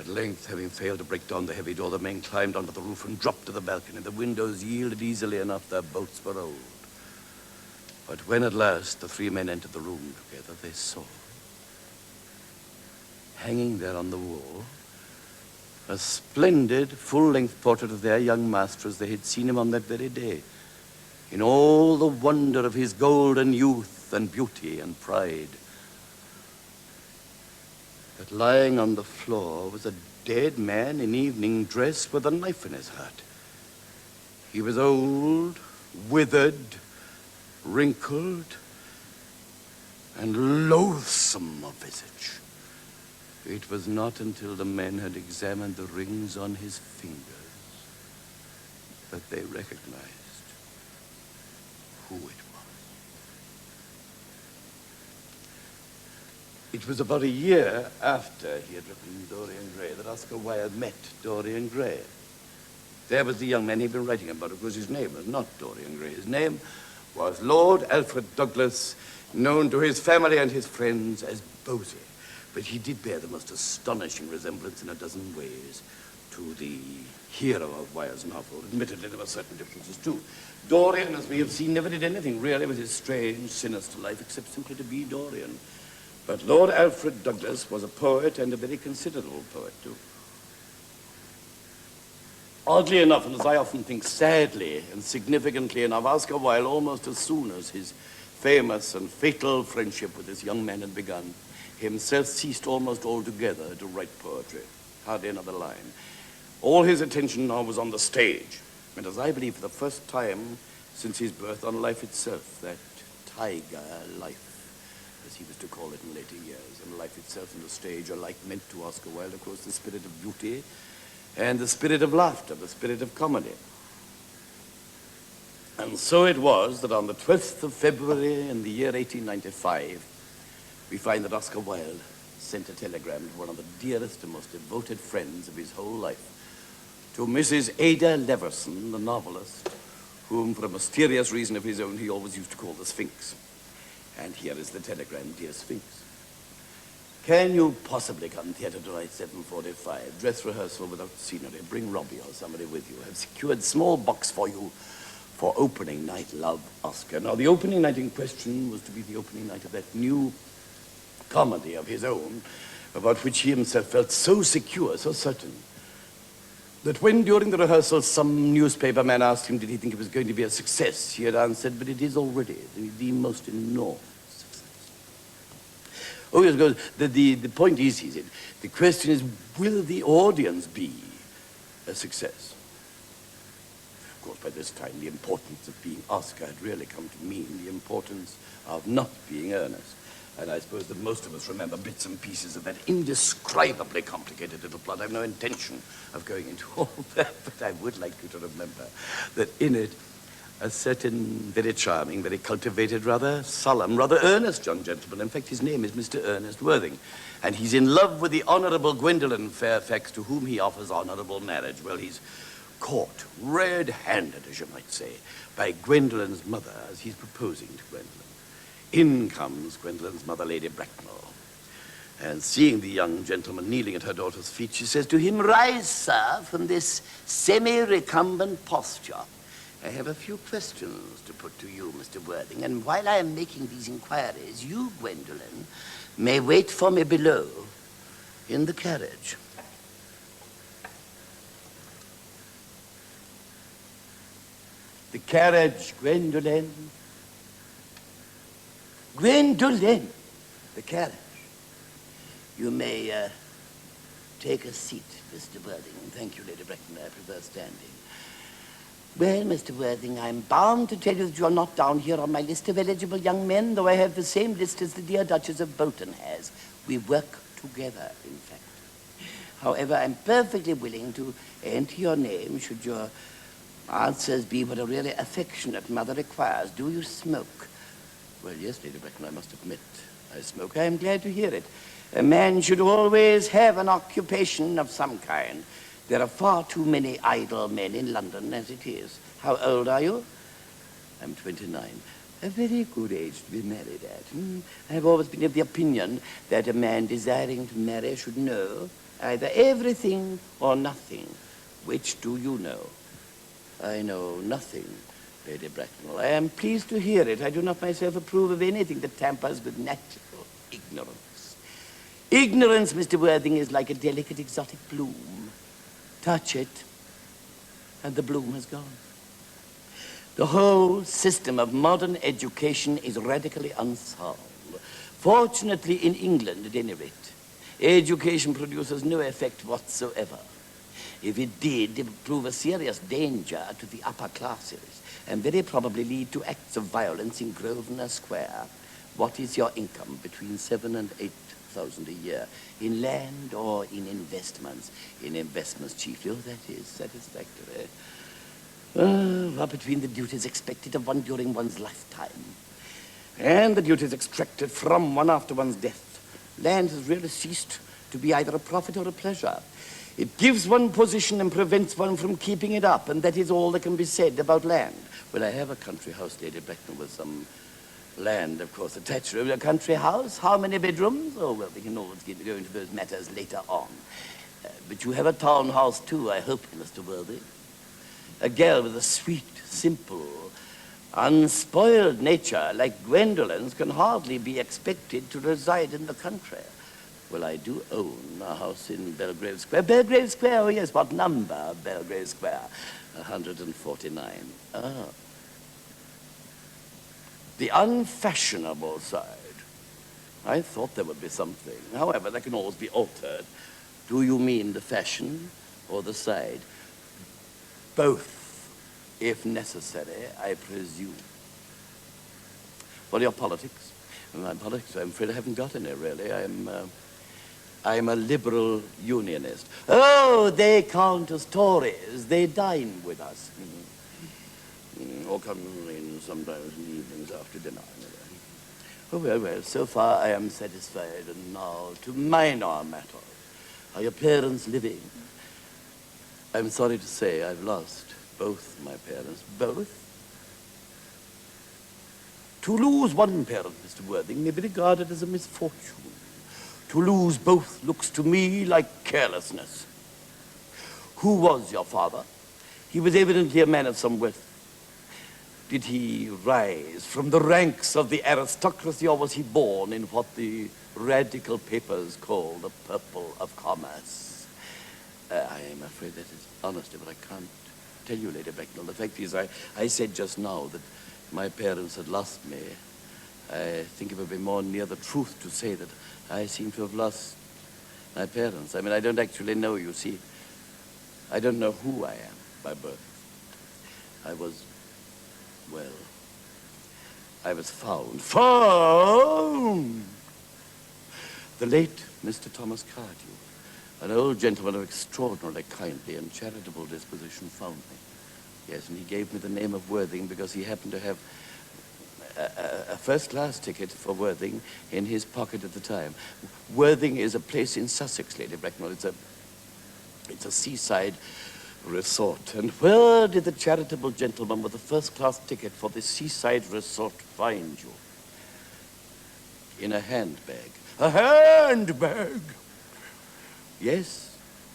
At length, having failed to break down the heavy door, the men climbed onto the roof and dropped to the balcony. The windows yielded easily enough. Their boats were old. But when at last the 3 men entered the room together, they saw, hanging there on the wall, a splendid full-length portrait of their young master as they had seen him on that very day, in all the wonder of his golden youth and beauty and pride. But lying on the floor was a dead man in evening dress with a knife in his heart. He was old, withered, wrinkled, and loathsome of visage. It was not until the men had examined the rings on his fingers but they recognized who it was. It was about a year after he had written Dorian Gray that Oscar Wilde met Dorian Gray. There was the young man he'd been writing about. Of course, his name was not Dorian Gray. His name was Lord Alfred Douglas, known to his family and his friends as Bosie. But he did bear the most astonishing resemblance in a dozen ways to the hero of Wilde's novel. Admittedly, there were certain differences, too. Dorian, as we have seen, never did anything really with his strange, sinister life except simply to be Dorian. But Lord Alfred Douglas was a poet, and a very considerable poet, too. Oddly enough, and as I often think sadly and significantly enough, Oscar Wilde, almost as soon as his famous and fatal friendship with this young man had begun, himself ceased almost altogether to write poetry. Hardly another line. All his attention now was on the stage, and as I believe for the first time since his birth, on life itself, that tiger life, as he was to call it in later years. And life itself and the stage alike meant to Oscar Wilde, of course, the spirit of beauty and the spirit of laughter, the spirit of comedy. And so it was that on the 12th of February in the year 1895, we find that Oscar Wilde sent a telegram to one of the dearest and most devoted friends of his whole life, to Mrs. Ada Leverson, the novelist, whom, for a mysterious reason of his own, he always used to call the Sphinx. And here is the telegram: Dear Sphinx, can you possibly come theatre tonight, 7:45? Dress rehearsal without scenery. Bring Robbie or somebody with you. Have secured small box for you for opening night. Love, Oscar. Now, the opening night in question was to be the opening night of that new comedy of his own, about which he himself felt so secure, so certain, that when during the rehearsal some newspaper man asked him did he think it was going to be a success, he had answered, but it is already the most enormous success. Oh, yes, because the point is, he said, the question is, will the audience be a success? Of course, by this time, the importance of being Oscar had really come to mean the importance of not being Ernest. And I suppose that most of us remember bits and pieces of that indescribably complicated little plot. I have no intention of going into all that, but I would like you to remember that in it, a certain very charming, very cultivated, rather solemn, rather earnest young gentleman, in fact, his name is Mr. Ernest Worthing, and he's in love with the Honorable Gwendolen Fairfax, to whom he offers honorable marriage. Well, he's caught red-handed, as you might say, by Gwendolen's mother as he's proposing to Gwendolen. In comes Gwendolen's mother, Lady Bracknell, and seeing the young gentleman kneeling at her daughter's feet, she says to him, "Rise, sir, from this semi-recumbent posture. I have a few questions to put to you, Mr. Worthing, and while I am making these inquiries, you, Gwendolen, may wait for me below in the carriage." The carriage, Gwendolen. Gwendolen, the carriage. You may take a seat, Mr. Worthing. Thank you, Lady Bracknell. I prefer standing. Well, Mr. Worthing, I'm bound to tell you that you're not down here on my list of eligible young men, though I have the same list as the dear Duchess of Bolton has. We work together, in fact. However, I'm perfectly willing to enter your name should your answers be what a really affectionate mother requires. Do you smoke? Well, yes, Lady Bracknell, I must admit I smoke. I am glad to hear it. A man should always have an occupation of some kind. There are far too many idle men in London as it is. How old are you? I'm 29. A very good age to be married at. I have always been of the opinion that a man desiring to marry should know either everything or nothing. Which do you know? I know nothing, Lady Bracknell. I am pleased to hear it. I do not myself approve of anything that tampers with natural ignorance. Ignorance, Mr. Worthing, is like a delicate exotic bloom. Touch it, and the bloom has gone. The whole system of modern education is radically unsound. Fortunately, in England, at any rate, education produces no effect whatsoever. If it did, it would prove a serious danger to the upper classes and very probably lead to acts of violence in Grosvenor Square. What is your income? Between 7,000 and 8,000 a year. In land or in investments? In investments chiefly. Oh, that is satisfactory. Are between the duties expected of one during one's lifetime and the duties extracted from one after one's death, land has really ceased to be either a profit or a pleasure. It gives one position and prevents one from keeping it up, and that is all that can be said about land. Well, I have a country house, Lady Bracknell, with some land, of course, attached to it. A country house, how many bedrooms? Oh, well, we can always go into those matters later on. But you have a townhouse, too, I hope, Mr. Worthy. A girl with a sweet, simple, unspoiled nature like Gwendolyn's can hardly be expected to reside in the country. Well, I do own a house in Belgrave Square. Belgrave Square, oh yes, what number? Belgrave Square, 149. Ah. The unfashionable side. I thought there would be something. However, that can always be altered. Do you mean the fashion or the side? Both, if necessary, I presume. Well, your politics. My politics, I'm afraid I haven't got any, really. I'm a liberal unionist. Oh, they count as Tories. They dine with us. Or come in sometimes in the evenings after dinner. Oh, well, so far I am satisfied. And now to minor matters. Are your parents living? I'm sorry to say I've lost both my parents. Both? To lose one parent, Mr. Worthing, may be regarded as a misfortune. To lose both looks to me like carelessness. Who was your father? He was evidently a man of some wealth. Did he rise from the ranks of the aristocracy, or was he born in what the radical papers call the purple of commerce? I am afraid that is honesty, but I can't tell you, Lady Bracknell. The fact is, I said just now that my parents had lost me. I think it would be more near the truth to say that I seem to have lost my parents. I mean, I don't actually know, you see. I don't know who I am by birth. I was found. Found! The late Mr. Thomas Cardew, an old gentleman of extraordinarily kindly and charitable disposition, found me. Yes, and he gave me the name of Worthing because he happened to have a first-class ticket for Worthing in his pocket at the time. Worthing is a place in Sussex, Lady Bracknell. It's a seaside resort. And where did the charitable gentleman with the first-class ticket for this seaside resort find you? In a handbag. A handbag! Yes,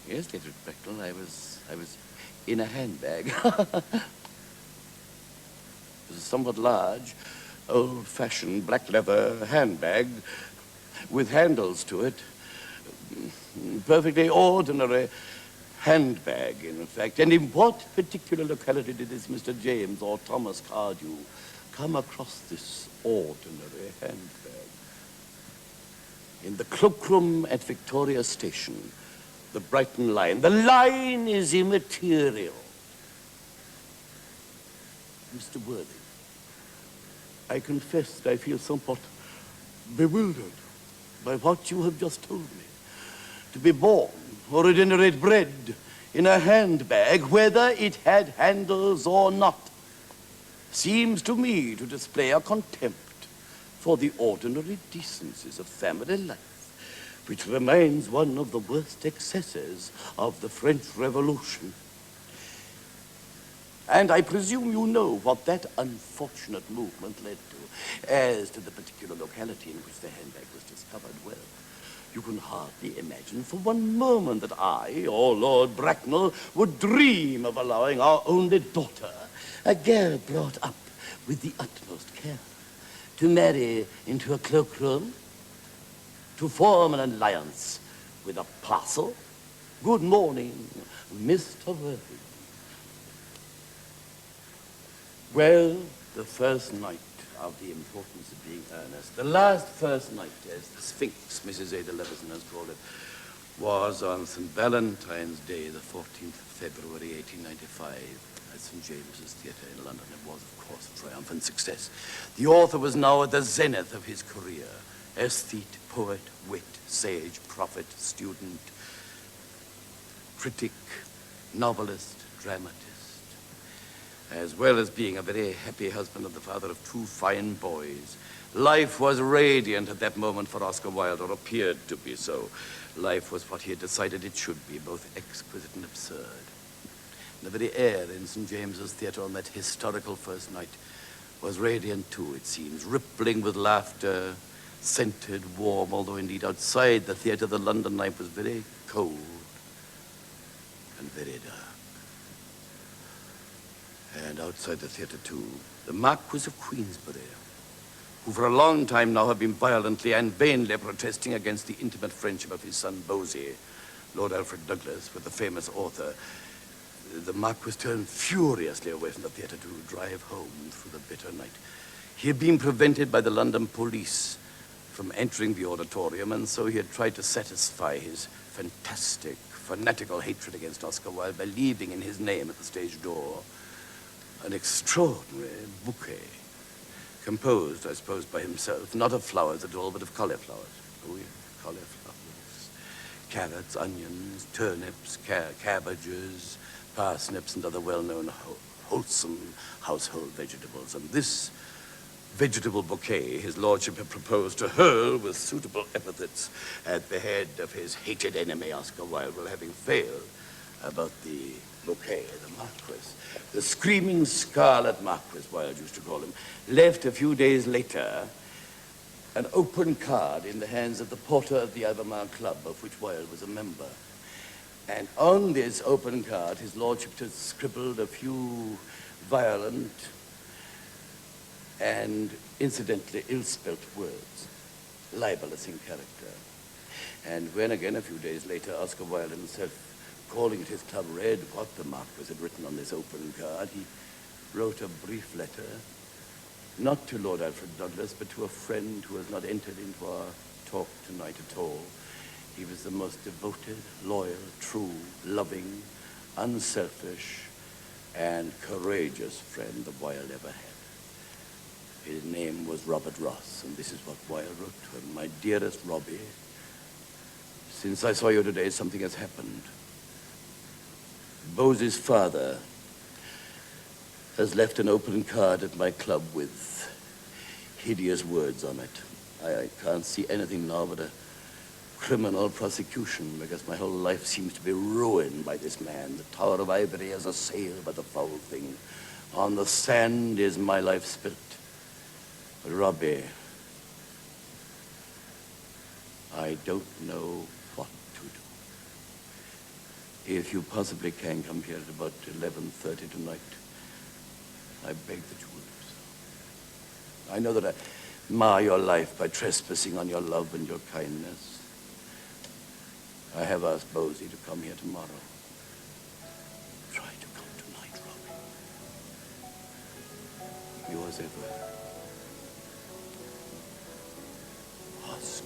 Lady Bracknell, I was in a handbag. It was a somewhat large, old-fashioned black leather handbag with handles to it. Perfectly ordinary handbag, in fact. And in what particular locality did this Mr. James or Thomas Cardew come across this ordinary handbag? In the cloakroom at Victoria Station, the Brighton line. The line is immaterial. Mr. Worthing, I confess that I feel somewhat bewildered by what you have just told me. To be born, or at any rate bred, in a handbag, whether it had handles or not, seems to me to display a contempt for the ordinary decencies of family life, which remains one of the worst excesses of the French Revolution. And I presume you know what that unfortunate movement led to. As to the particular locality in which the handbag was discovered, well, you can hardly imagine for one moment that I, or Lord Bracknell, would dream of allowing our only daughter, a girl brought up with the utmost care, to marry into a cloakroom, to form an alliance with a parcel. Good morning, Mr. Worthing. Well, the first night of the importance of being earnest, the last first night, as the Sphinx, Mrs. Ada Leveson has called it, was on St. Valentine's Day, the 14th of February, 1895, at St. James's Theatre in London. It was, of course, a triumphant success. The author was now at the zenith of his career. Aesthete, poet, wit, sage, prophet, student, critic, novelist, dramatist. As well as being a very happy husband and the father of 2 fine boys. Life was radiant at that moment for Oscar Wilde, or appeared to be so. Life was what he had decided it should be, both exquisite and absurd. The very air in St. James's Theatre on that historical first night was radiant too, it seems, rippling with laughter, scented, warm, although indeed outside the theatre the London night was very cold and very dark. And outside the theatre, too, the Marquis of Queensberry, who for a long time now had been violently and vainly protesting against the intimate friendship of his son, Bosie, Lord Alfred Douglas, with the famous author. The Marquis turned furiously away from the theatre to drive home through the bitter night. He had been prevented by the London police from entering the auditorium, and so he had tried to satisfy his fantastic, fanatical hatred against Oscar Wilde by leaving in his name at the stage door an extraordinary bouquet, composed, I suppose, by himself, not of flowers at all, but of cauliflowers. Oh, yeah, cauliflowers. Carrots, onions, turnips, cabbages, parsnips, and other well-known wholesome household vegetables. And this vegetable bouquet his lordship had proposed to hurl with suitable epithets at the head of his hated enemy, Oscar Wilde, while having failed about the bouquet, the Marquis. The screaming scarlet Marquis, Wilde used to call him, left a few days later an open card in the hands of the porter of the MacLiammoir Club, of which Wilde was a member. And on this open card, his lordship had scribbled a few violent and incidentally ill-spelt words, libelous in character. And when again, a few days later, Oscar Wilde himself, calling at his club, read what the Marquis had written on this open card, he wrote a brief letter, not to Lord Alfred Douglas, but to a friend who has not entered into our talk tonight at all. He was the most devoted, loyal, true, loving, unselfish, and courageous friend that Wilde ever had. His name was Robert Ross, and this is what Wilde wrote to him. My dearest Robbie, since I saw you today, something has happened. Bosie's father has left an open card at my club with hideous words on it. I can't see anything now but a criminal prosecution, because my whole life seems to be ruined by this man. The Tower of Ivory is assailed by the foul thing. On the sand is my life spilt. But Robbie, I don't know what to do. If you possibly can come here at about 11:30 tonight, I beg that you will do so. I know that I mar your life by trespassing on your love and your kindness. I have asked Bosie to come here tomorrow. Try to come tonight, Robbie. Yours ever, Oscar.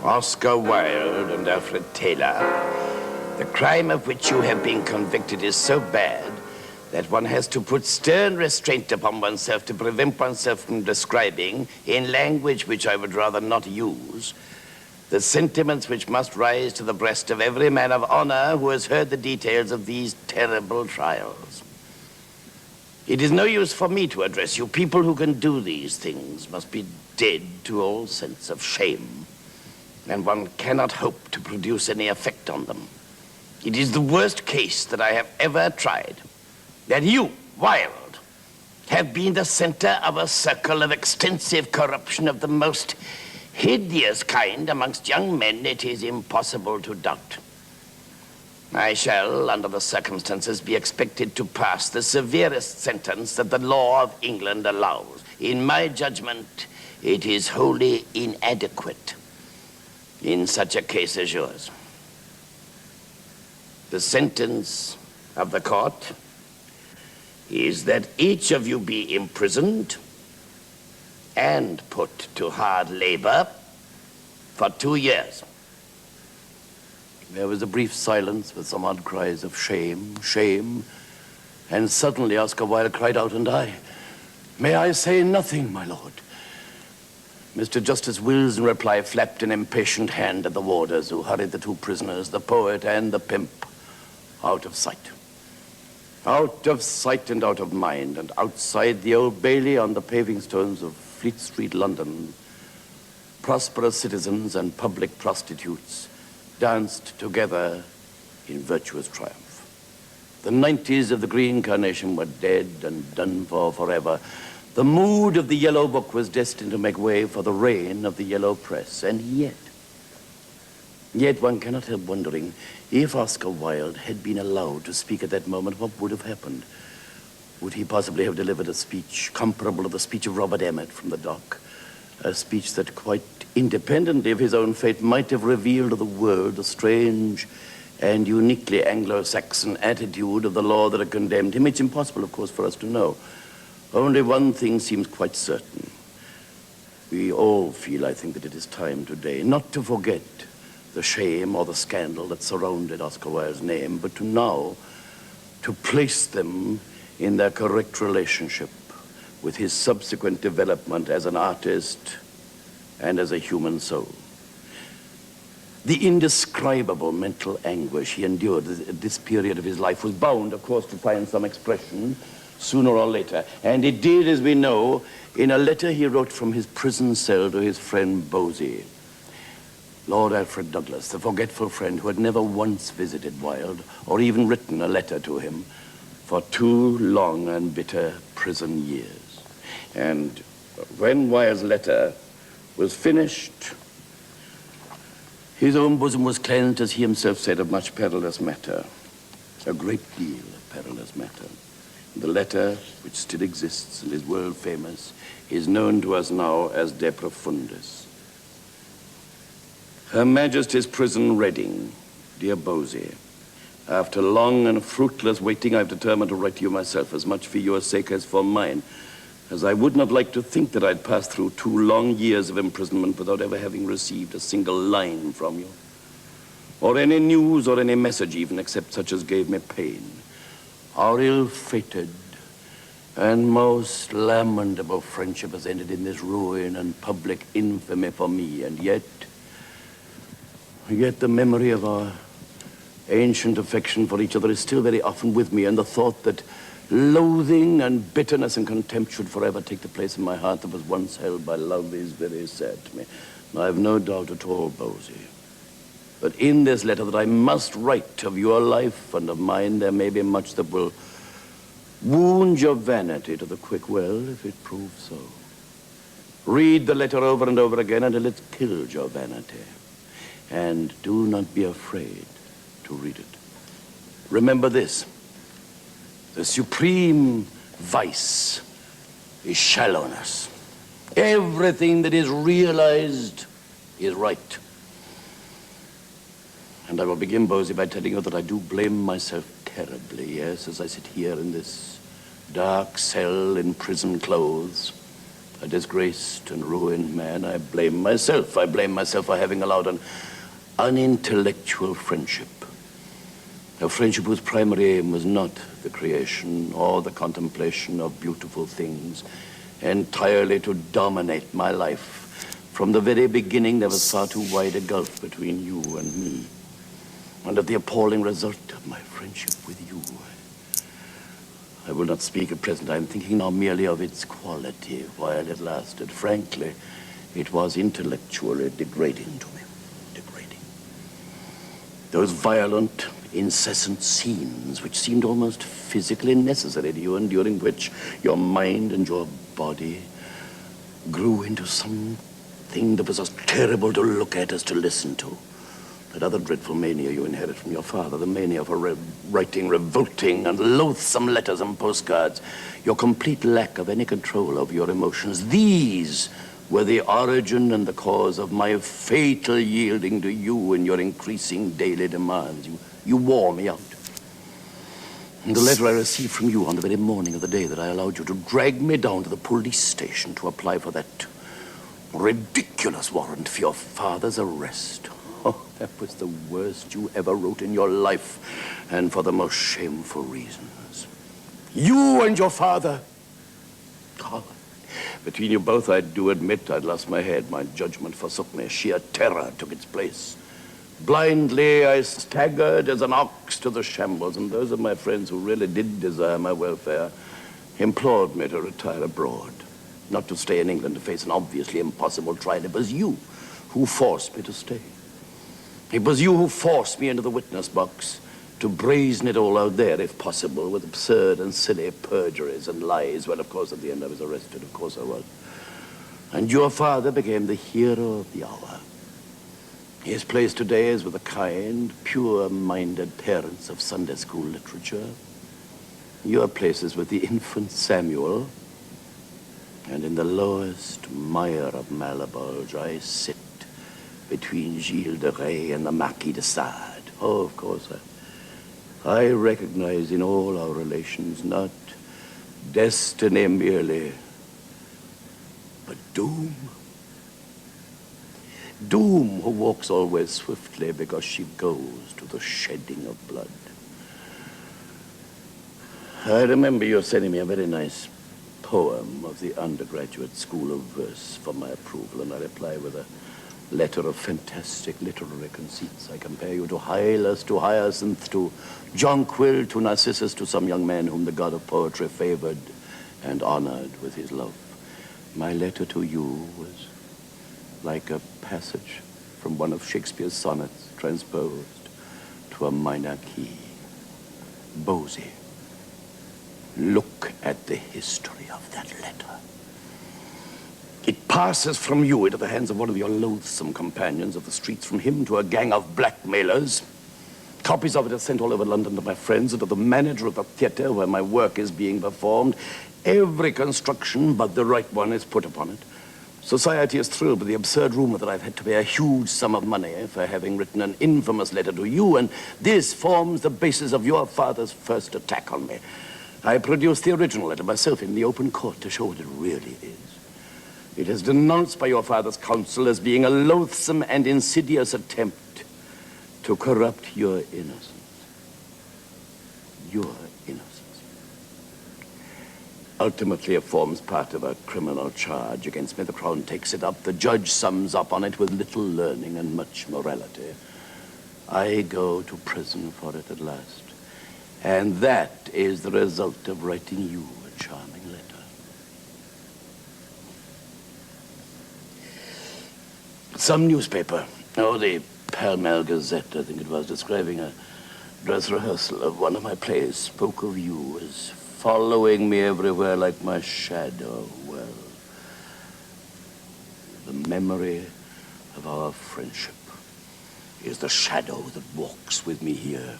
Oscar Wilde and Alfred Taylor, the crime of which you have been convicted is so bad that one has to put stern restraint upon oneself to prevent oneself from describing, in language which I would rather not use, the sentiments which must rise to the breast of every man of honor who has heard the details of these terrible trials. It is no use for me to address you. People who can do these things must be dead to all sense of shame, and one cannot hope to produce any effect on them. It is the worst case that I have ever tried. That you, Wilde, have been the center of a circle of extensive corruption of the most hideous kind amongst young men, it is impossible to doubt. I shall, under the circumstances, be expected to pass the severest sentence that the law of England allows. In my judgment, it is wholly inadequate in such a case as yours. The sentence of the court is that each of you be imprisoned and put to hard labor for 2 years. There was a brief silence with some odd cries of shame, shame. And suddenly Oscar Wilde cried out, and I, "May I say nothing, my lord?" Mr. Justice Wills, in reply, flapped an impatient hand at the warders who hurried the 2 prisoners, the poet and the pimp, out of sight. Out of sight and out of mind, and outside the Old Bailey on the paving stones of Fleet Street, London, prosperous citizens and public prostitutes danced together in virtuous triumph. The 90s of the Green Carnation were dead and done for forever. The mood of the Yellow Book was destined to make way for the reign of the Yellow Press. And yet one cannot help wondering, if Oscar Wilde had been allowed to speak at that moment, what would have happened? Would he possibly have delivered a speech comparable to the speech of Robert Emmet from the dock? A speech that, quite independently of his own fate, might have revealed to the world the strange and uniquely Anglo-Saxon attitude of the law that had condemned him. It's impossible, of course, for us to know. Only one thing seems quite certain. We all feel, I think, that it is time today not to forget the shame or the scandal that surrounded Oscar Wilde's name, but to place them in their correct relationship with his subsequent development as an artist and as a human soul. The indescribable mental anguish he endured at this period of his life was bound, of course, to find some expression sooner or later. And it did, as we know, in a letter he wrote from his prison cell to his friend Bosie. Lord Alfred Douglas, the forgetful friend who had never once visited Wilde or even written a letter to him for 2 long and bitter prison years. And when Wilde's letter was finished, his own bosom was cleansed, as he himself said, of much perilous matter, a great deal of perilous matter. The letter, which still exists and is world famous, is known to us now as De Profundis. Her Majesty's Prison, Reading, dear Bosie, after long and fruitless waiting, I've determined to write to you myself, as much for your sake as for mine, as I would not like to think that I'd passed through 2 long years of imprisonment without ever having received a single line from you, or any news or any message even, except such as gave me pain. Our ill-fated and most lamentable friendship has ended in this ruin and public infamy for me, and yet the memory of our ancient affection for each other is still very often with me, and the thought that loathing and bitterness and contempt should forever take the place in my heart that was once held by love is very sad to me. And I have no doubt at all, Bosie, but in this letter that I must write of your life and of mine, there may be much that will wound your vanity to the quick. Well, if it proves so, read the letter over and over again until it's killed your vanity. And do not be afraid to read it. Remember this: the supreme vice is shallowness. Everything that is realized is right. And I will begin, Bosie, by telling you that I do blame myself terribly, yes, as I sit here in this dark cell in prison clothes, a disgraced and ruined man. I blame myself. I blame myself for having allowed an unintellectual friendship, a friendship whose primary aim was not the creation or the contemplation of beautiful things, entirely to dominate my life. From the very beginning, there was far too wide a gulf between you and me. And of the appalling result of my friendship with you, I will not speak at present. I am thinking now merely of its quality while it lasted. Frankly, it was intellectually degrading to me. Degrading. Those violent, incessant scenes which seemed almost physically necessary to you, and during which your mind and your body grew into something that was as terrible to look at as to listen to. That other dreadful mania you inherit from your father, the mania for writing revolting and loathsome letters and postcards, your complete lack of any control over your emotions. These were the origin and the cause of my fatal yielding to you in your increasing daily demands. You wore me out. The letter I received from you on the very morning of the day that I allowed you to drag me down to the police station to apply for that ridiculous warrant for your father's arrest. Oh, that was the worst you ever wrote in your life, and for the most shameful reasons. You and your father. God. Between you both, I do admit I'd lost my head. My judgment forsook me. Sheer terror took its place. Blindly, I staggered as an ox to the shambles, and those of my friends who really did desire my welfare implored me to retire abroad, not to stay in England to face an obviously impossible trial. It was you who forced me to stay. It was you who forced me into the witness box to brazen it all out there, if possible, with absurd and silly perjuries and lies. Well, of course, at the end I was arrested. Of course I was. And your father became the hero of the hour. His place today is with the kind, pure-minded parents of Sunday school literature. Your place is with the infant Samuel. And in the lowest mire of Malabulge, I sit between Gilles de Rais and the Marquis de Sade. Oh, of course, I recognize in all our relations not destiny merely, but doom. Doom, who walks always swiftly because she goes to the shedding of blood. I remember you sending me a very nice poem of the undergraduate school of verse for my approval, and I reply with a letter of fantastic literary conceits. I compare you to Hylas, to Hyacinth, to Jonquil, to Narcissus, to some young man whom the god of poetry favored and honored with his love. My letter to you was like a passage from one of Shakespeare's sonnets transposed to a minor key. Bosie, look at the history of that letter. It passes from you into the hands of one of your loathsome companions of the streets, from him to a gang of blackmailers. Copies of it are sent all over London to my friends and to the manager of the theater where my work is being performed. Every construction but the right one is put upon it. Society is thrilled with the absurd rumor that I've had to pay a huge sum of money for having written an infamous letter to you, and this forms the basis of your father's first attack on me. I produced the original letter myself in the open court to show what it really is. It is denounced by your father's counsel as being a loathsome and insidious attempt to corrupt your innocence. Your innocence. Ultimately, it forms part of a criminal charge against me. The Crown takes it up. The judge sums up on it with little learning and much morality. I go to prison for it at last. And that is the result of writing you a charming letter. Some newspaper, the Pall Mall Gazette, I think it was, describing a dress rehearsal of one of my plays, spoke of you as following me everywhere like my shadow. Well, the memory of our friendship is the shadow that walks with me here.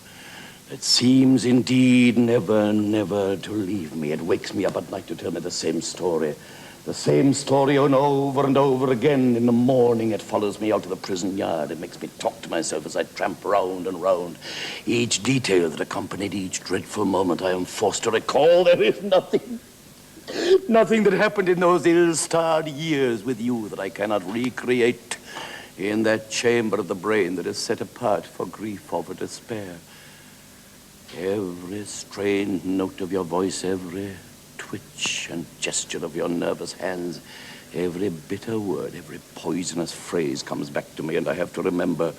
It seems indeed never, never to leave me. It wakes me up at night to tell me the same story and over again. In the morning, it follows me out to the prison yard. It makes me talk to myself as I tramp round and round. Each detail that accompanied each dreadful moment I am forced to recall. There is nothing that happened in those ill-starred years with you that I cannot recreate in that chamber of the brain that is set apart for grief or for despair. Every strained note of your voice, every twitch and gesture of your nervous hands, every bitter word, every poisonous phrase comes back to me, and I have to remember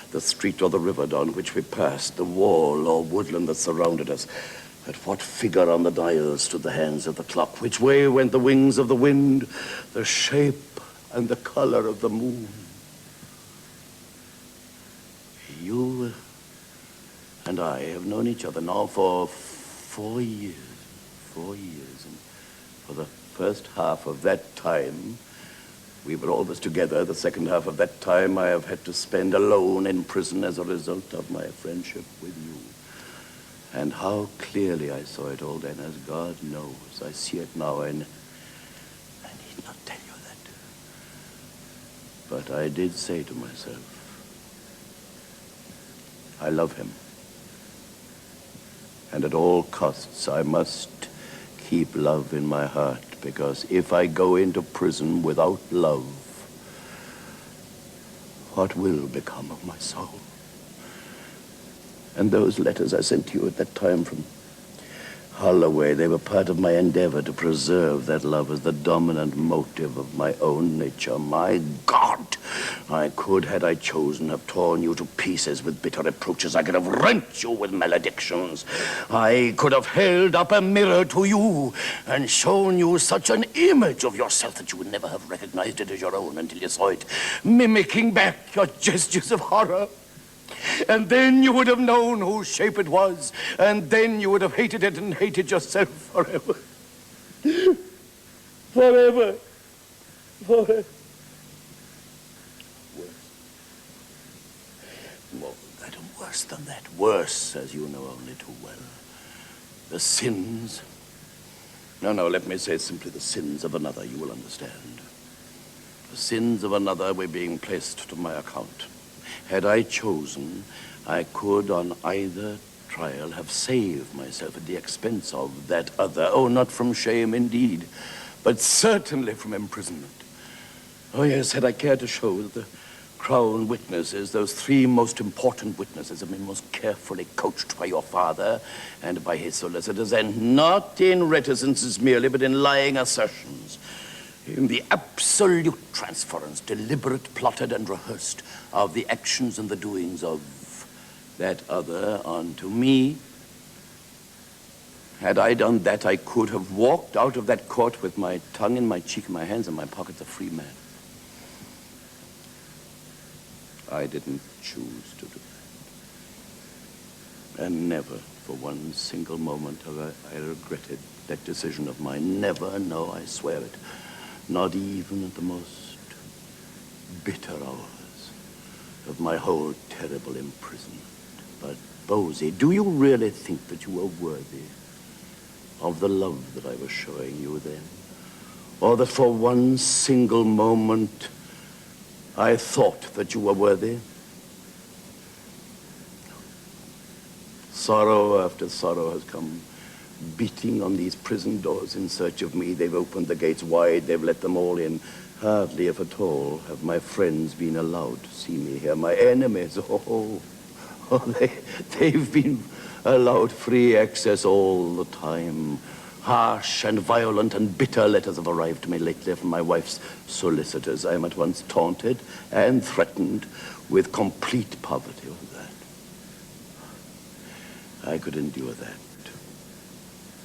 the street or the river down which we passed, the wall or woodland that surrounded us. At what figure on the dial stood the hands of the clock? Which way went the wings of the wind, the shape and the color of the moon? You and I have known each other now for 4 years. 4 years, and for the first half of that time, we were always together. The second half of that time, I have had to spend alone in prison as a result of my friendship with you. And how clearly I saw it all then, as God knows. I see it now, and I need not tell you that. But I did say to myself, I love him. And at all costs, I must keep love in my heart, because if I go into prison without love, what will become of my soul? And those letters I sent to you at that time from Holloway, they were part of my endeavor to preserve that love as the dominant motive of my own nature. My God! I could, had I chosen, have torn you to pieces with bitter reproaches. I could have rent you with maledictions. I could have held up a mirror to you and shown you such an image of yourself that you would never have recognized it as your own until you saw it, mimicking back your gestures of horror. And then you would have known whose shape it was, and then you would have hated it and hated yourself forever. Forever. Forever. Worse. More than that, and worse than that. Worse, as you know only too well. The sins. No, let me say simply the sins of another, you will understand. The sins of another were being placed to my account. Had I chosen, I could on either trial have saved myself at the expense of that other. Oh, not from shame indeed, but certainly from imprisonment. Oh yes, had I cared to show that the crown witnesses, those three most important witnesses, have been most carefully coached by your father and by his solicitors, and not in reticences merely, but in lying assertions. In the absolute transference, deliberate, plotted, and rehearsed, of the actions and the doings of that other onto me. Had I done that, I could have walked out of that court with my tongue in my cheek and my hands in my pockets, a free man. I didn't choose to do that. And never, for one single moment, have I regretted that decision of mine. Never, no, I swear it. Not even at the most bitter hours of my whole terrible imprisonment. But, Bosie, do you really think that you are worthy of the love that I was showing you then? Or that for one single moment I thought that you were worthy? Sorrow after sorrow has come beating on these prison doors in search of me. They've opened the gates wide, they've let them all in. Hardly, if at all, have my friends been allowed to see me here. My enemies, they've been allowed free access all the time. Harsh and violent and bitter letters have arrived to me lately from my wife's solicitors. I am at once taunted and threatened with complete poverty over that. I could endure that.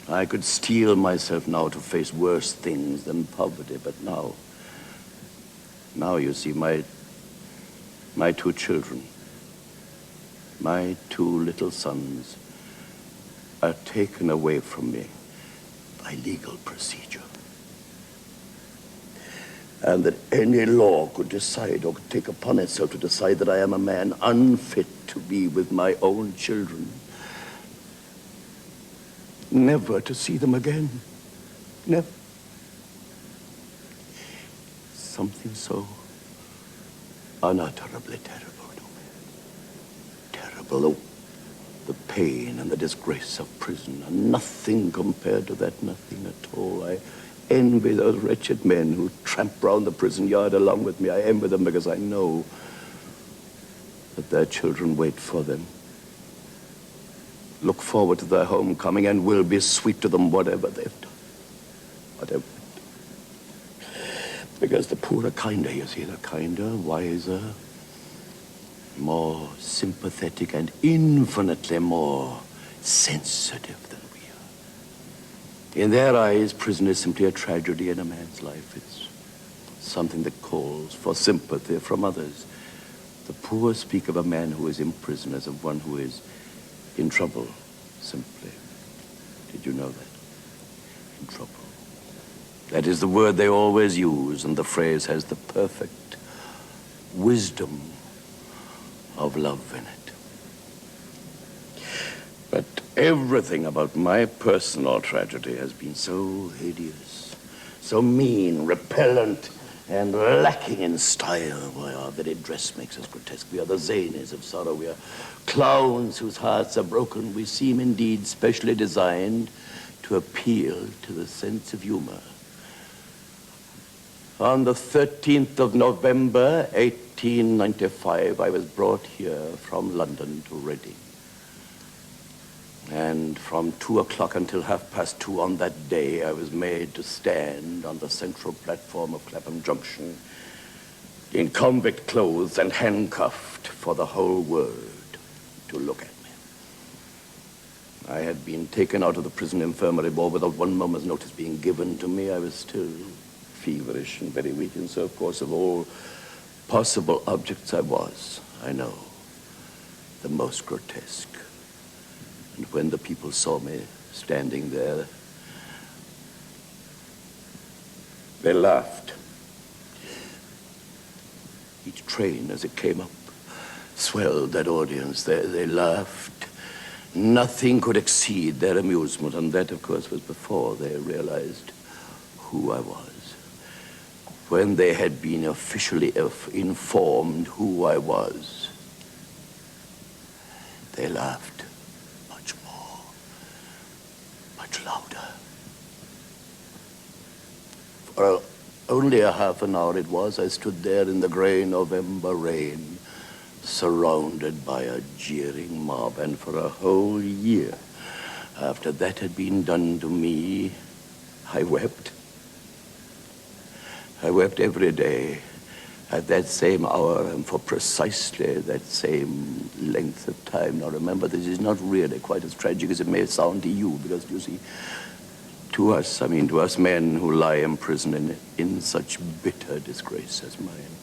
I could steel myself now to face worse things than poverty, but now you see, my two children, my two little sons, are taken away from me by legal procedure. And that any law could decide, or could take upon itself to decide, that I am a man unfit to be with my own children. Never to see them again. Never. Something so unutterably terrible to me. Terrible. Oh, the pain and the disgrace of prison are nothing compared to that, nothing at all. I envy those wretched men who tramp round the prison yard along with me. I envy them because I know that their children wait for them, look forward to their homecoming, and will be sweet to them whatever they've done. Whatever. Because the poor are kinder, you see. They're kinder, wiser, more sympathetic, and infinitely more sensitive than we are. In their eyes, prison is simply a tragedy in a man's life. It's something that calls for sympathy from others. The poor speak of a man who is in prison as of one who is in trouble, simply. Did you know that? In trouble. That is the word they always use, and the phrase has the perfect wisdom of love in it. But everything about my personal tragedy has been so hideous, so mean, repellent, and lacking in style. Why, our very dress makes us grotesque. We are the zanies of sorrow. We are clowns whose hearts are broken. We seem indeed specially designed to appeal to the sense of humor. On the 13th of November, 1895, I was brought here from London to Reading. And from 2 o'clock until 2:30 on that day, I was made to stand on the central platform of Clapham Junction in convict clothes and handcuffed for the whole world to look at me. I had been taken out of the prison infirmary ward without one moment's notice being given to me. I was still feverish and very weak, and so, of course, of all possible objects I was, I know, the most grotesque. And when the people saw me standing there, they laughed. Each train, as it came up, swelled that audience. They laughed. Nothing could exceed their amusement, and that, of course, was before they realized who I was. When they had been officially informed who I was, they laughed. Louder. For only a half an hour it was, I stood there in the grey November rain, surrounded by a jeering mob, and for a whole year after that had been done to me, I wept. I wept every day at that same hour and for precisely that same length of time. Now remember, this is not really quite as tragic as it may sound to you, because you see, to us men who lie in prison in such bitter disgrace as mine,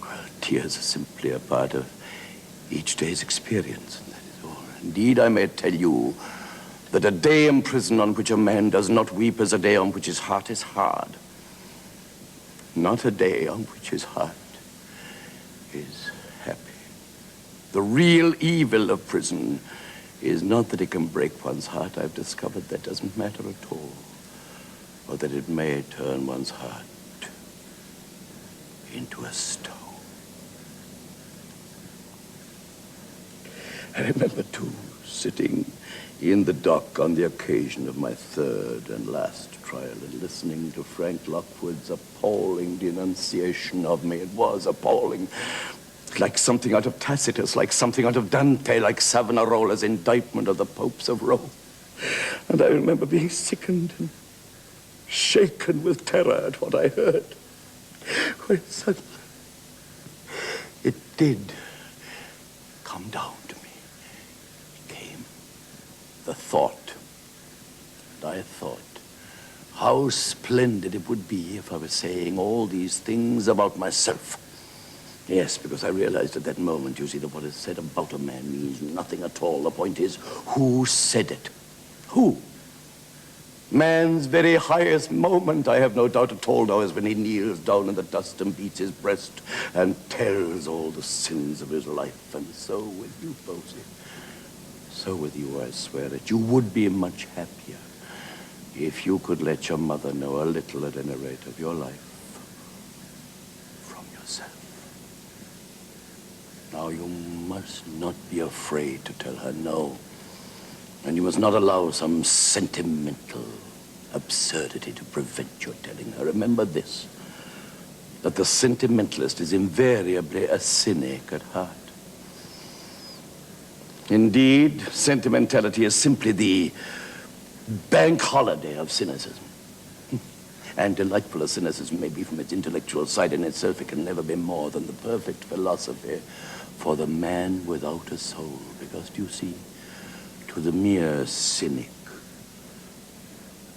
well, tears are simply a part of each day's experience, and that is all. Indeed, I may tell you that a day in prison on which a man does not weep is a day on which his heart is hard. Not a day on which his heart is happy. The real evil of prison is not that it can break one's heart. I've discovered that doesn't matter at all. Or that it may turn one's heart into a stone. I remember, too, sitting in the dock on the occasion of my third and last trial and listening to Frank Lockwood's appalling denunciation of me. It was appalling. Like something out of Tacitus, like something out of Dante, like Savonarola's indictment of the popes of Rome. And I remember being sickened and shaken with terror at what I heard. When suddenly it did come down to me. It came. The thought. And I thought how splendid it would be if I was saying all these things about myself. Yes, because I realized at that moment, you see, that what is said about a man means nothing at all. The point is, who said it? Who? Man's very highest moment, I have no doubt at all now, is when he kneels down in the dust and beats his breast and tells all the sins of his life. And so with you, Posey. So with you, I swear it. You would be much happier if you could let your mother know a little, at any rate, of your life from yourself. Now, you must not be afraid to tell her no. And you must not allow some sentimental absurdity to prevent your telling her. Remember this, that the sentimentalist is invariably a cynic at heart. Indeed, sentimentality is simply the bank holiday of cynicism. And delightful as cynicism may be from its intellectual side in itself, it can never be more than the perfect philosophy for the man without a soul. Because, do you see, to the mere cynic,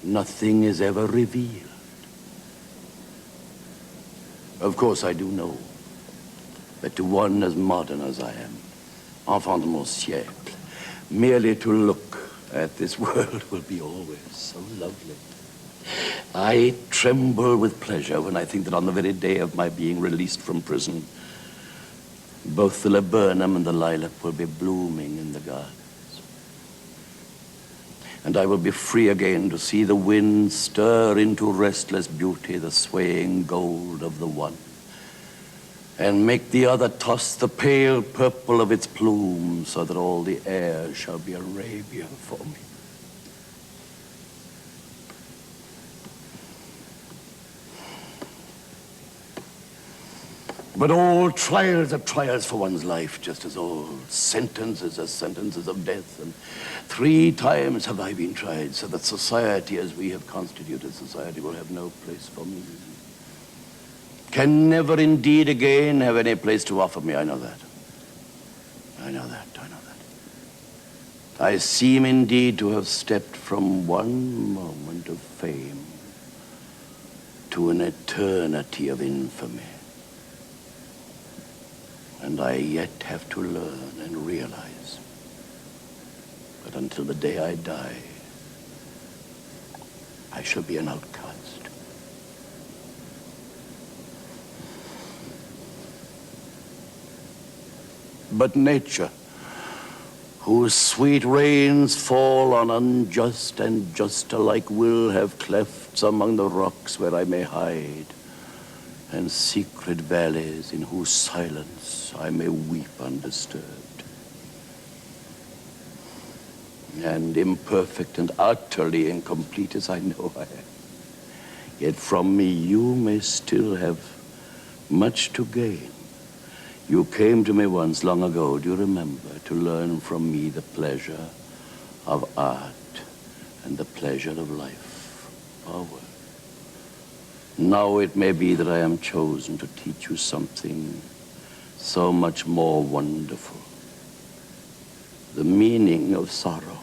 nothing is ever revealed. Of course, I do know that to one as modern as I am, enfant de mon siècle, merely to look at this world will be always so lovely. I tremble with pleasure when I think that on the very day of my being released from prison, both the laburnum and the lilac will be blooming in the gardens. and I will be free again to see the wind stir into restless beauty the swaying gold of the one, and make the other toss the pale purple of its plume, so that all the air shall be Arabia for me. But all trials are trials for one's life, just as all sentences are sentences of death. And 3 times have I been tried, so that society, as we have constituted society, will have no place for me. Can never indeed again have any place to offer me. I know that. I know that. I know that. I seem indeed to have stepped from one moment of fame to an eternity of infamy. And I yet have to learn and realize that until the day I die, I shall be an outcast. But nature, whose sweet rains fall on unjust and just alike, will have clefts among the rocks where I may hide, and secret valleys in whose silence I may weep undisturbed. And imperfect and utterly incomplete as I know I am, yet from me you may still have much to gain. You came to me once long ago, do you remember, to learn from me the pleasure of art and the pleasure of life. Oh, well. Now it may be that I am chosen to teach you something so much more wonderful. The meaning of sorrow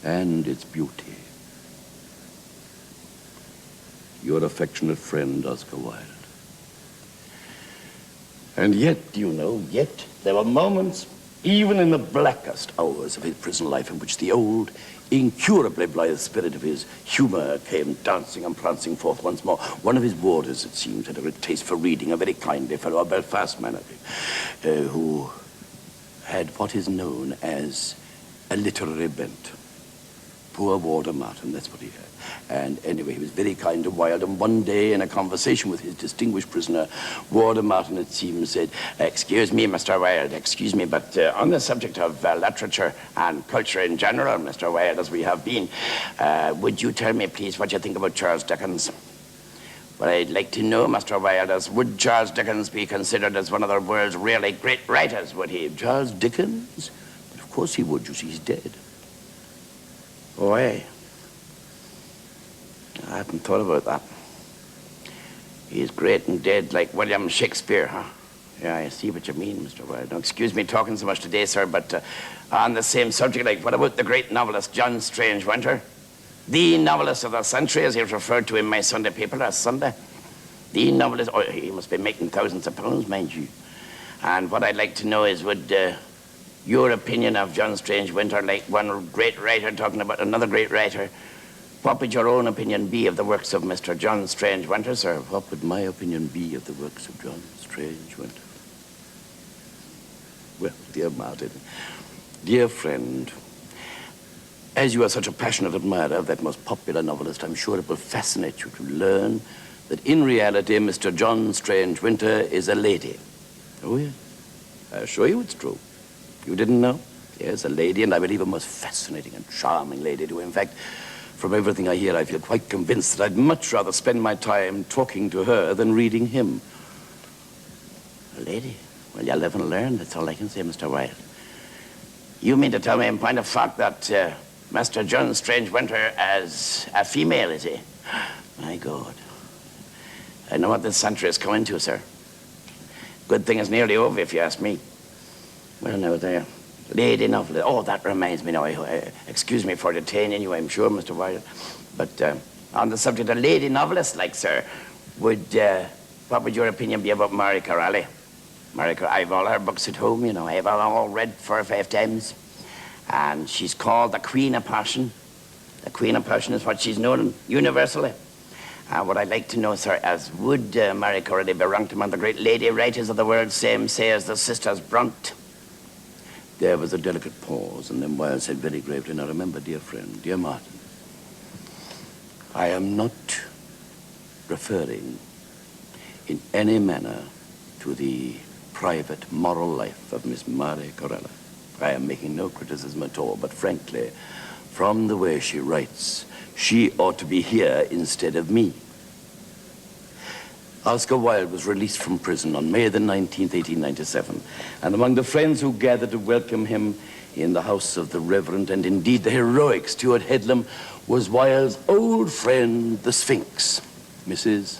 and its beauty. Your affectionate friend, Oscar Wilde. And yet, you know, there were moments, even in the blackest hours of his prison life, in which the old, incurably blithe spirit of his humor came dancing and prancing forth once more. One of his warders, it seems, had a great taste for reading, a very kindly fellow, a Belfast man, I think, who had what is known as a literary bent. Poor Warder Martin, that's what he had. And anyway, he was very kind to Wilde, and one day in a conversation with his distinguished prisoner, Warder Martin, it seems, said, "Excuse me, Mr. Wilde, excuse me, but on the subject of literature and culture in general, Mr. Wilde, as we have been, would you tell me, please, what you think about Charles Dickens?" Well, I'd like to know, Mr. Wilde, as would Charles Dickens be considered as one of the world's really great writers, would he? Charles Dickens? But of course he would, you see, he's dead. Oh, aye. I hadn't thought about that. He's great and dead like William Shakespeare, huh? Yeah, I see what you mean, Mr. Wilde. Now, excuse me talking so much today, sir, but on the same subject, like, what about the great novelist John Strange-Winter? The novelist of the century, as he was referred to in my Sunday paper last Sunday. The novelist, oh, he must be making thousands of pounds, mind you. And what I'd like to know is, would your opinion of John Strange-Winter, like one great writer talking about another great writer, what would your own opinion be of the works of Mr. John Strange-Winter, sir? What would my opinion be of the works of John Strange-Winter? Well, dear Martin, dear friend, as you are such a passionate admirer of that most popular novelist, I'm sure it will fascinate you to learn that in reality, Mr. John Strange-Winter is a lady. Oh, yes. I assure you it's true. You didn't know? Yes, a lady, and I believe a most fascinating and charming lady too. In fact, from everything I hear, I feel quite convinced that I'd much rather spend my time talking to her than reading him. A lady? Well, you'll live and learn. That's all I can say, Mr. Wilde. You mean to tell me in point of fact that Mr. John Strange-Winter as a female, is he? My God. I know what this century is coming to, sir. Good thing it's nearly over, if you ask me. Well, now, there. Lady novelist. Oh, that reminds me now. Excuse me for detaining you, I'm sure, Mr. Wilde. But on the subject of lady novelists, like, sir, what would your opinion be about Mary Corelli? I've all her books at home, you know. I've all read 4 or 5 times. And she's called the Queen of Passion. The Queen of Passion is what she's known universally. What I'd like to know, sir, as would Mary Corelli be ranked among the great lady writers of the world, say as the sisters Brunt, There was a delicate pause, and then Wilde said very gravely, "Now remember, dear friend, dear Martin, I am not referring in any manner to the private moral life of Miss Marie Corella. I am making no criticism at all, but frankly, from the way she writes, she ought to be here instead of me." Oscar Wilde was released from prison on May the 19th, 1897, and among the friends who gathered to welcome him in the house of the Reverend and indeed the heroic Stuart Headlam was Wilde's old friend, the Sphinx, Mrs.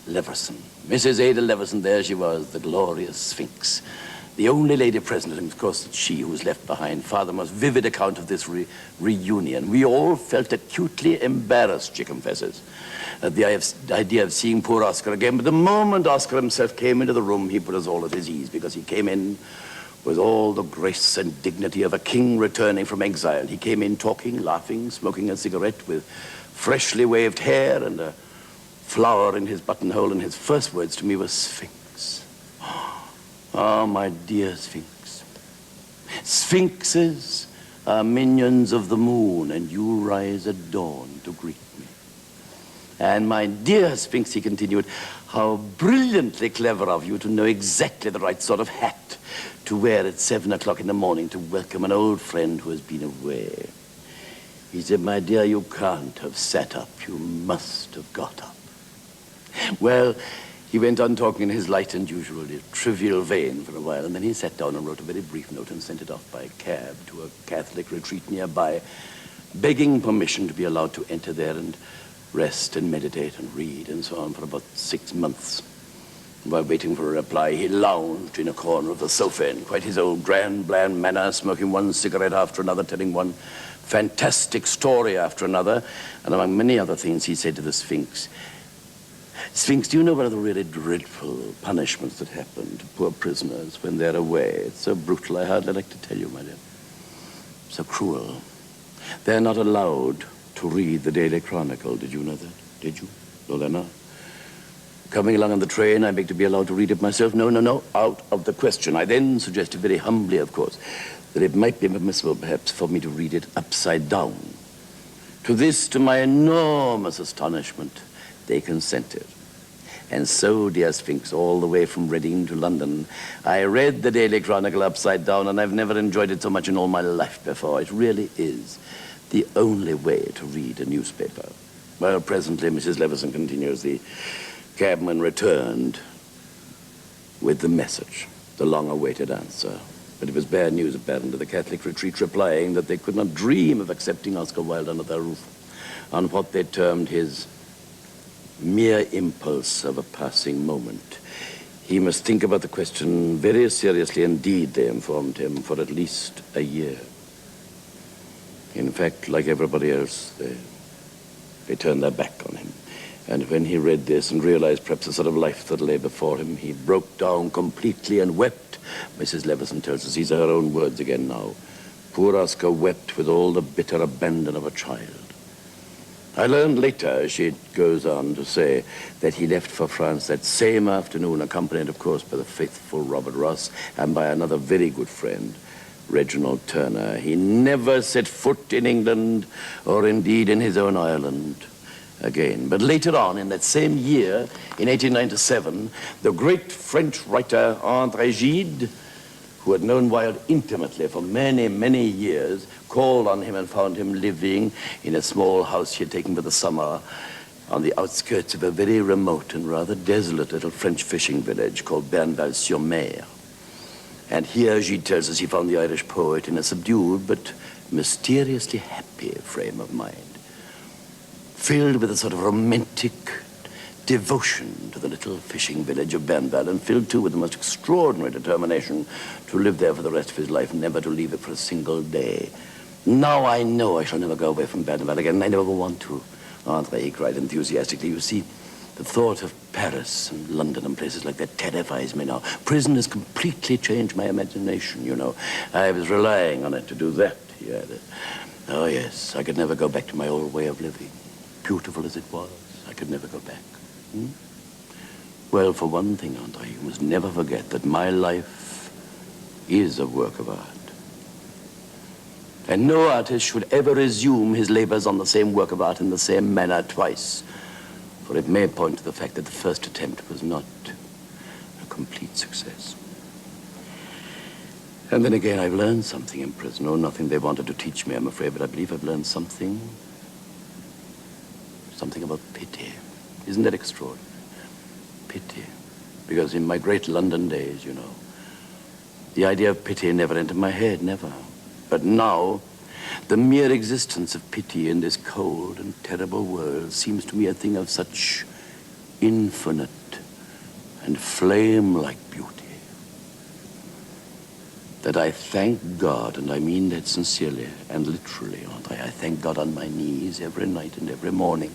Leverson. Mrs. Ada Leverson, there she was, the glorious Sphinx. The only lady present, and of course it's she who was left behind. Father, most vivid account of this reunion. We all felt acutely embarrassed, she confesses, at the idea of seeing poor Oscar again. But the moment Oscar himself came into the room, he put us all at his ease, because he came in with all the grace and dignity of a king returning from exile. He came in talking, laughing, smoking a cigarette with freshly waved hair and a flower in his buttonhole, and his first words to me were Sphinx. Oh, my dear Sphinx. Sphinxes are minions of the moon, and you rise at dawn to greet me. And my dear Sphinx, he continued, how brilliantly clever of you to know exactly the right sort of hat to wear at 7 o'clock in the morning to welcome an old friend who has been away. He said, my dear, you can't have sat up. You must have got up. Well, he went on talking in his light and usually trivial vein for a while, and then he sat down and wrote a very brief note and sent it off by cab to a Catholic retreat nearby, begging permission to be allowed to enter there and rest and meditate and read and so on for about 6 months. While waiting for a reply, he lounged in a corner of the sofa in quite his old grand, bland manner, smoking one cigarette after another, telling one fantastic story after another, and among many other things he said to the Sphinx, Sphinx, do you know one of the really dreadful punishments that happen to poor prisoners when they're away? It's so brutal, I hardly like to tell you, my dear. So cruel. They're not allowed to read the Daily Chronicle. Did you know that? Did you? No, they're not. Coming along on the train, I beg to be allowed to read it myself. No, no, no, out of the question. I then suggested very humbly, of course, that it might be permissible, perhaps, for me to read it upside down. To this, to my enormous astonishment, they consented. And so, dear Sphinx, all the way from Reading to London, I read the Daily Chronicle upside down, and I've never enjoyed it so much in all my life before. It really is the only way to read a newspaper. Well, presently, Mrs. Leverson continues, the cabman returned with the message, the long-awaited answer. But it was bad news, apparently, the Catholic retreat replying that they could not dream of accepting Oscar Wilde under their roof on what they termed his mere impulse of a passing moment. He must think about the question very seriously indeed, they informed him, for at least a year. In fact, like everybody else, they turned their back on him. And when he read this and realized perhaps the sort of life that lay before him, he broke down completely and wept. Mrs. Leverson tells us, these are her own words again now. Poor Oscar wept with all the bitter abandon of a child. I learned later, she goes on to say, that he left for France that same afternoon, accompanied, of course, by the faithful Robert Ross and by another very good friend, Reginald Turner. He never set foot in England or indeed in his own Ireland again. But later on, in that same year, in 1897, the great French writer André Gide, who had known Wilde intimately for many, many years, called on him and found him living in a small house he had taken for the summer on the outskirts of a very remote and rather desolate little French fishing village called Bernval-sur-Mer. And here, Gide tells us, he found the Irish poet in a subdued but mysteriously happy frame of mind, filled with a sort of romantic devotion to the little fishing village of Bernval, and filled too with the most extraordinary determination to live there for the rest of his life, never to leave it for a single day. Now I know I shall never go away from Bernval again, and I never want to. André, he cried enthusiastically. You see, the thought of Paris and London and places like that terrifies me now. Prison has completely changed my imagination, you know. I was relying on it to do that, he added. Oh, yes, I could never go back to my old way of living. Beautiful as it was, I could never go back. Well, for one thing, André, you must never forget that my life is a work of art. And no artist should ever resume his labors on the same work of art in the same manner twice, for it may point to the fact that the first attempt was not a complete success. And then again, I've learned something in prison. Oh, nothing they wanted to teach me, I'm afraid, but I believe I've learned something about pity. Isn't that extraordinary? Pity. Because in my great London days, you know, the idea of pity never entered my head, never. But now, the mere existence of pity in this cold and terrible world seems to me a thing of such infinite and flame-like beauty that I thank God, and I mean that sincerely and literally, aren't I? I thank God on my knees every night and every morning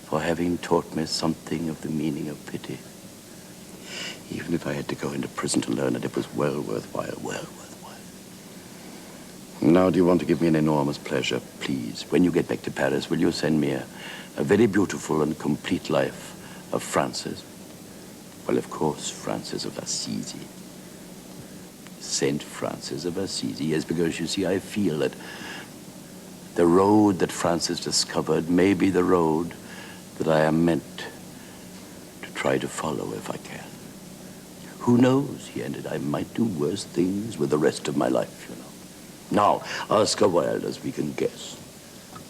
for having taught me something of the meaning of pity. Even if I had to go into prison to learn it, it was well worthwhile, well worthwhile. Now, do you want to give me an enormous pleasure? Please, when you get back to Paris, will you send me a very beautiful and complete life of Francis? Well, of course, Francis of Assisi. Saint Francis of Assisi. Yes, because you see, I feel that the road that Francis discovered may be the road that I am meant to try to follow if I can. Who knows, he ended, I might do worse things with the rest of my life, you know. Now, Oscar Wilde, as we can guess,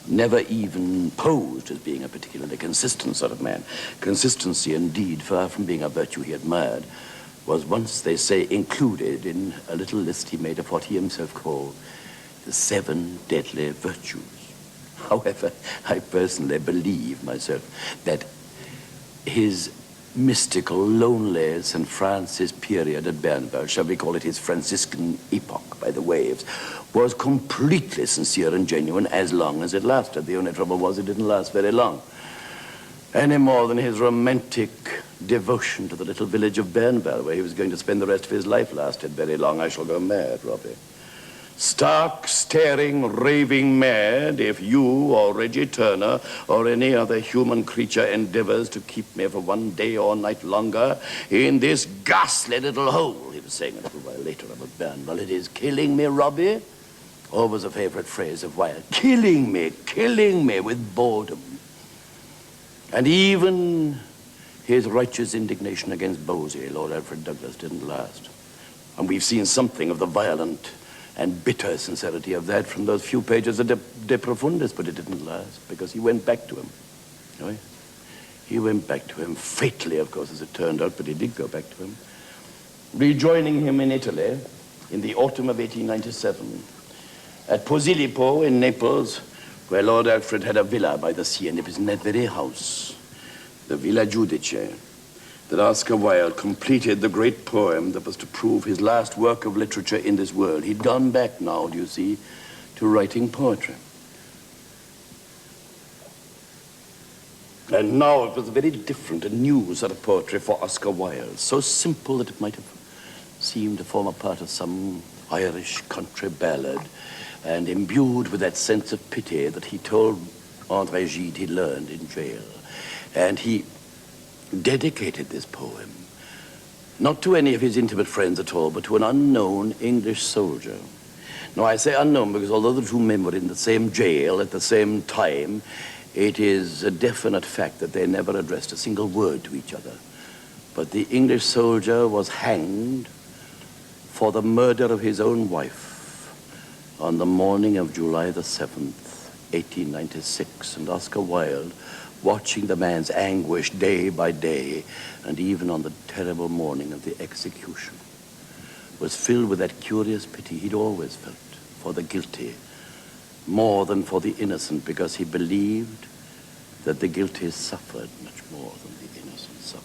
never even posed as being a particularly consistent sort of man. Consistency, indeed, far from being a virtue he admired, was once, they say, included in a little list he made of what he himself called the 7 deadly virtues. However, I personally believe myself that his mystical, lonely St. Francis period at Bernval, shall we call it his Franciscan epoch by the waves, was completely sincere and genuine as long as it lasted. The only trouble was it didn't last very long. Any more than his romantic devotion to the little village of Bernval, where he was going to spend the rest of his life, lasted very long. I shall go mad, Robbie. Stark, staring, raving mad if you or Reggie Turner or any other human creature endeavors to keep me for one day or night longer in this ghastly little hole. He was saying a little while later about Bernval. It is killing me, Robbie. Always a favorite phrase of Wilde. Killing me with boredom. And even his righteous indignation against Bosie, Lord Alfred Douglas, didn't last. And we've seen something of the violent and bitter sincerity of that from those few pages of De Profundis, but it didn't last because he went back to him. Oh, yeah. He went back to him, fatally, of course, as it turned out, but he did go back to him, rejoining him in Italy in the autumn of 1897 at Posillipo in Naples, where Lord Alfred had a villa by the sea, and it was in that very house, the Villa Giudice, that Oscar Wilde completed the great poem that was to prove his last work of literature in this world. He'd gone back now, do you see, to writing poetry. And now it was a very different and new sort of poetry for Oscar Wilde, so simple that it might have seemed to form a part of some Irish country ballad, and imbued with that sense of pity that he told André Gide he learned in jail. And he dedicated this poem, not to any of his intimate friends at all, but to an unknown English soldier. Now, I say unknown because although the two men were in the same jail at the same time, it is a definite fact that they never addressed a single word to each other. But the English soldier was hanged for the murder of his own wife on the morning of July the 7th, 1896, and Oscar Wilde, watching the man's anguish day by day, and even on the terrible morning of the execution, was filled with that curious pity he'd always felt for the guilty, more than for the innocent, because he believed that the guilty suffered much more than the innocent suffered.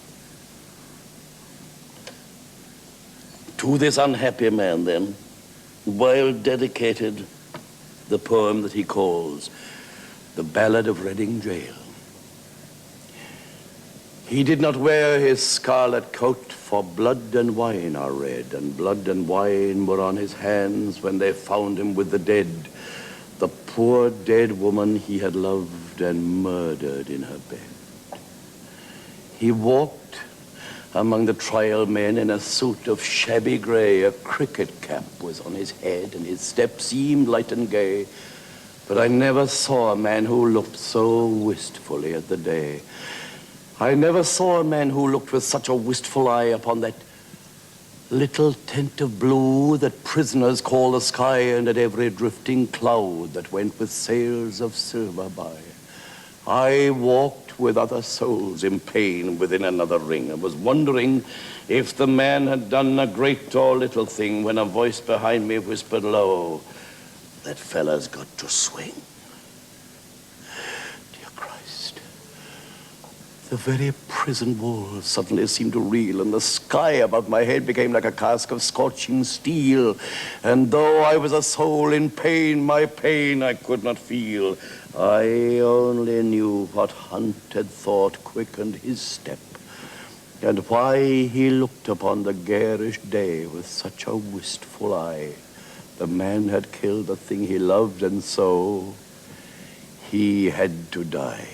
To this unhappy man, then, Wilde dedicated the poem that he calls The Ballad of Reading Gaol. He did not wear his scarlet coat, for blood and wine are red, and blood and wine were on his hands when they found him with the dead, the poor dead woman he had loved and murdered in her bed. He walked Among the trial men in a suit of shabby grey, a cricket cap was on his head, and his step seemed light and gay. But I never saw a man who looked so wistfully at the day. I never saw a man who looked with such a wistful eye upon that little tent of blue that prisoners call the sky, and at every drifting cloud that went with sails of silver by. I walked with other souls in pain within another ring, and was wondering if the man had done a great or little thing, when a voice behind me whispered low, "That fella's got to swing." Dear Christ, the very prison walls suddenly seemed to reel, and the sky above my head became like a cask of scorching steel. And though I was a soul in pain, my pain I could not feel. I only knew what hunted thought quickened his step, and why he looked upon the garish day with such a wistful eye. The man had killed the thing he loved, and so he had to die.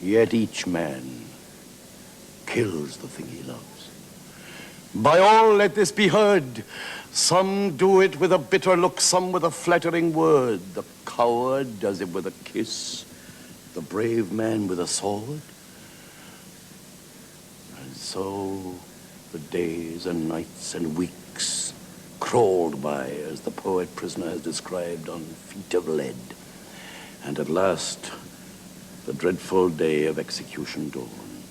Yet each man kills the thing he loves. By all, let this be heard. Some do it with a bitter look, some with a flattering word. The coward does it with a kiss, the brave man with a sword. And so the days and nights and weeks crawled by, as the poet prisoner has described, on feet of lead. And at last, the dreadful day of execution dawned.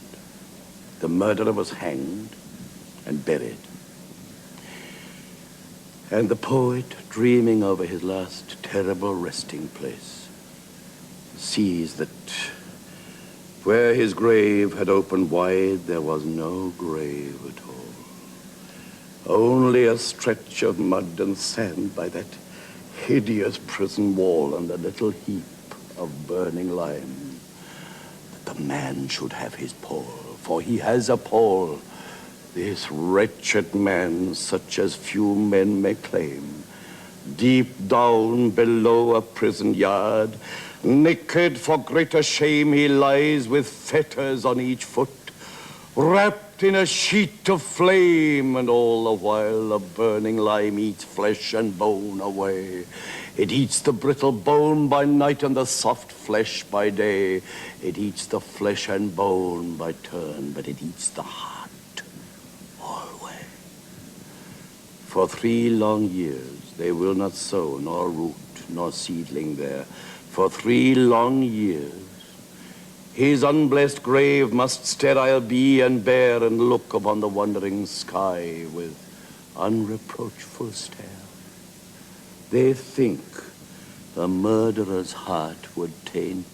The murderer was hanged and buried. And the poet, dreaming over his last terrible resting place, sees that where his grave had opened wide, there was no grave at all. Only a stretch of mud and sand by that hideous prison wall, and a little heap of burning lime. That the man should have his pall, for he has a pall. This wretched man, such as few men may claim, deep down below a prison yard, naked for greater shame, he lies with fetters on each foot, wrapped in a sheet of flame, and all the while the burning lime eats flesh and bone away. It eats the brittle bone by night and the soft flesh by day. It eats the flesh and bone by turn, but it eats the heart always. For 3 long years they will not sow nor root nor seedling there. For 3 long years his unblessed grave must sterile be and bare, and look upon the wondering sky with unreproachful stare. They think the murderer's heart would taint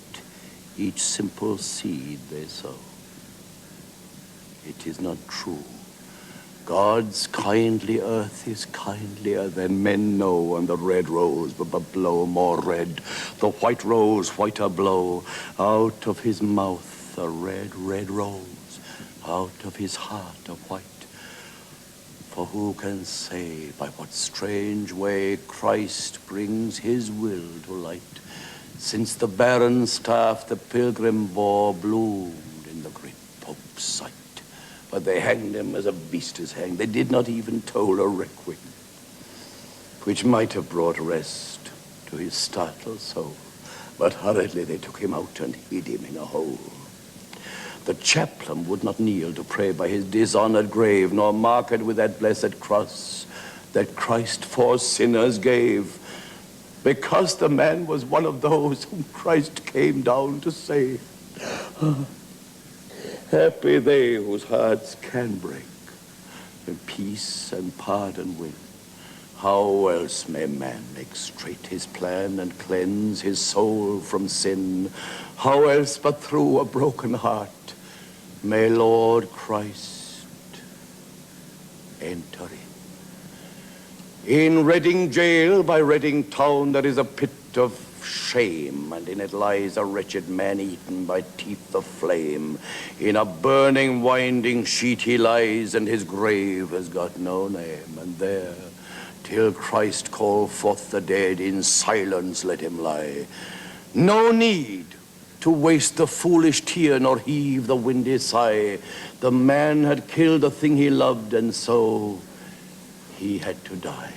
each simple seed they sow. It is not true. God's kindly earth is kindlier than men know, and the red rose will but blow more red, the white rose whiter blow. Out of his mouth a red, red rose, out of his heart a white. For who can say by what strange way Christ brings his will to light, since the barren staff the pilgrim bore bloomed in the great Pope's sight? But they hanged him as a beast is hanged. They did not even toll a requiem, which might have brought rest to his startled soul. But hurriedly they took him out and hid him in a hole. The chaplain would not kneel to pray by his dishonored grave, nor mark it with that blessed cross that Christ for sinners gave, because the man was one of those whom Christ came down to save. Happy they whose hearts can break, and peace and pardon win. How else may man make straight his plan and cleanse his soul from sin? How else but through a broken heart may Lord Christ enter in? In Reading jail by Reading town there is a pit of shame, and in it lies a wretched man eaten by teeth of flame. In a burning winding sheet he lies, and his grave has got no name. And there, till Christ call forth the dead, in silence let him lie. No need to waste the foolish tear nor heave the windy sigh. The man had killed the thing he loved, and so he had to die.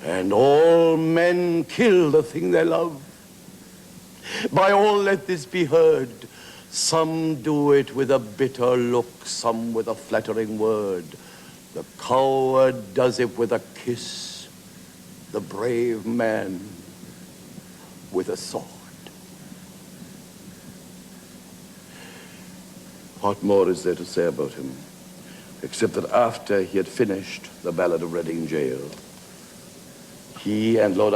And all men kill the thing they love. By all let this be heard. Some do it with a bitter look, some with a flattering word. The coward does it with a kiss, the brave man with a sword. What more is there to say about him, except that after he had finished the Ballad of Reading Gaol, he and Lord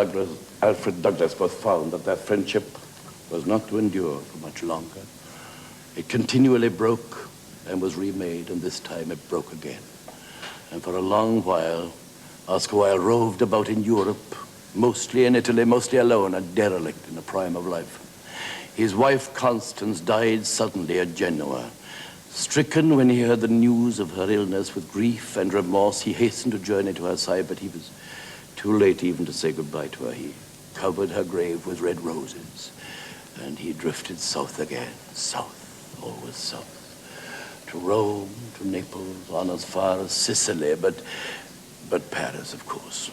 Alfred Douglas both found that their friendship was not to endure for much longer. It continually broke and was remade, and this time it broke again. And for a long while, Oscar Wilde roved about in Europe, mostly in Italy, mostly alone, a derelict in the prime of life. His wife, Constance, died suddenly at Genoa. Stricken when he heard the news of her illness, with grief and remorse, he hastened to journey to her side, but he was too late even to say goodbye to her. He covered her grave with red roses, and he drifted south again, south, always south, to Rome, to Naples, on as far as Sicily, but Paris, of course,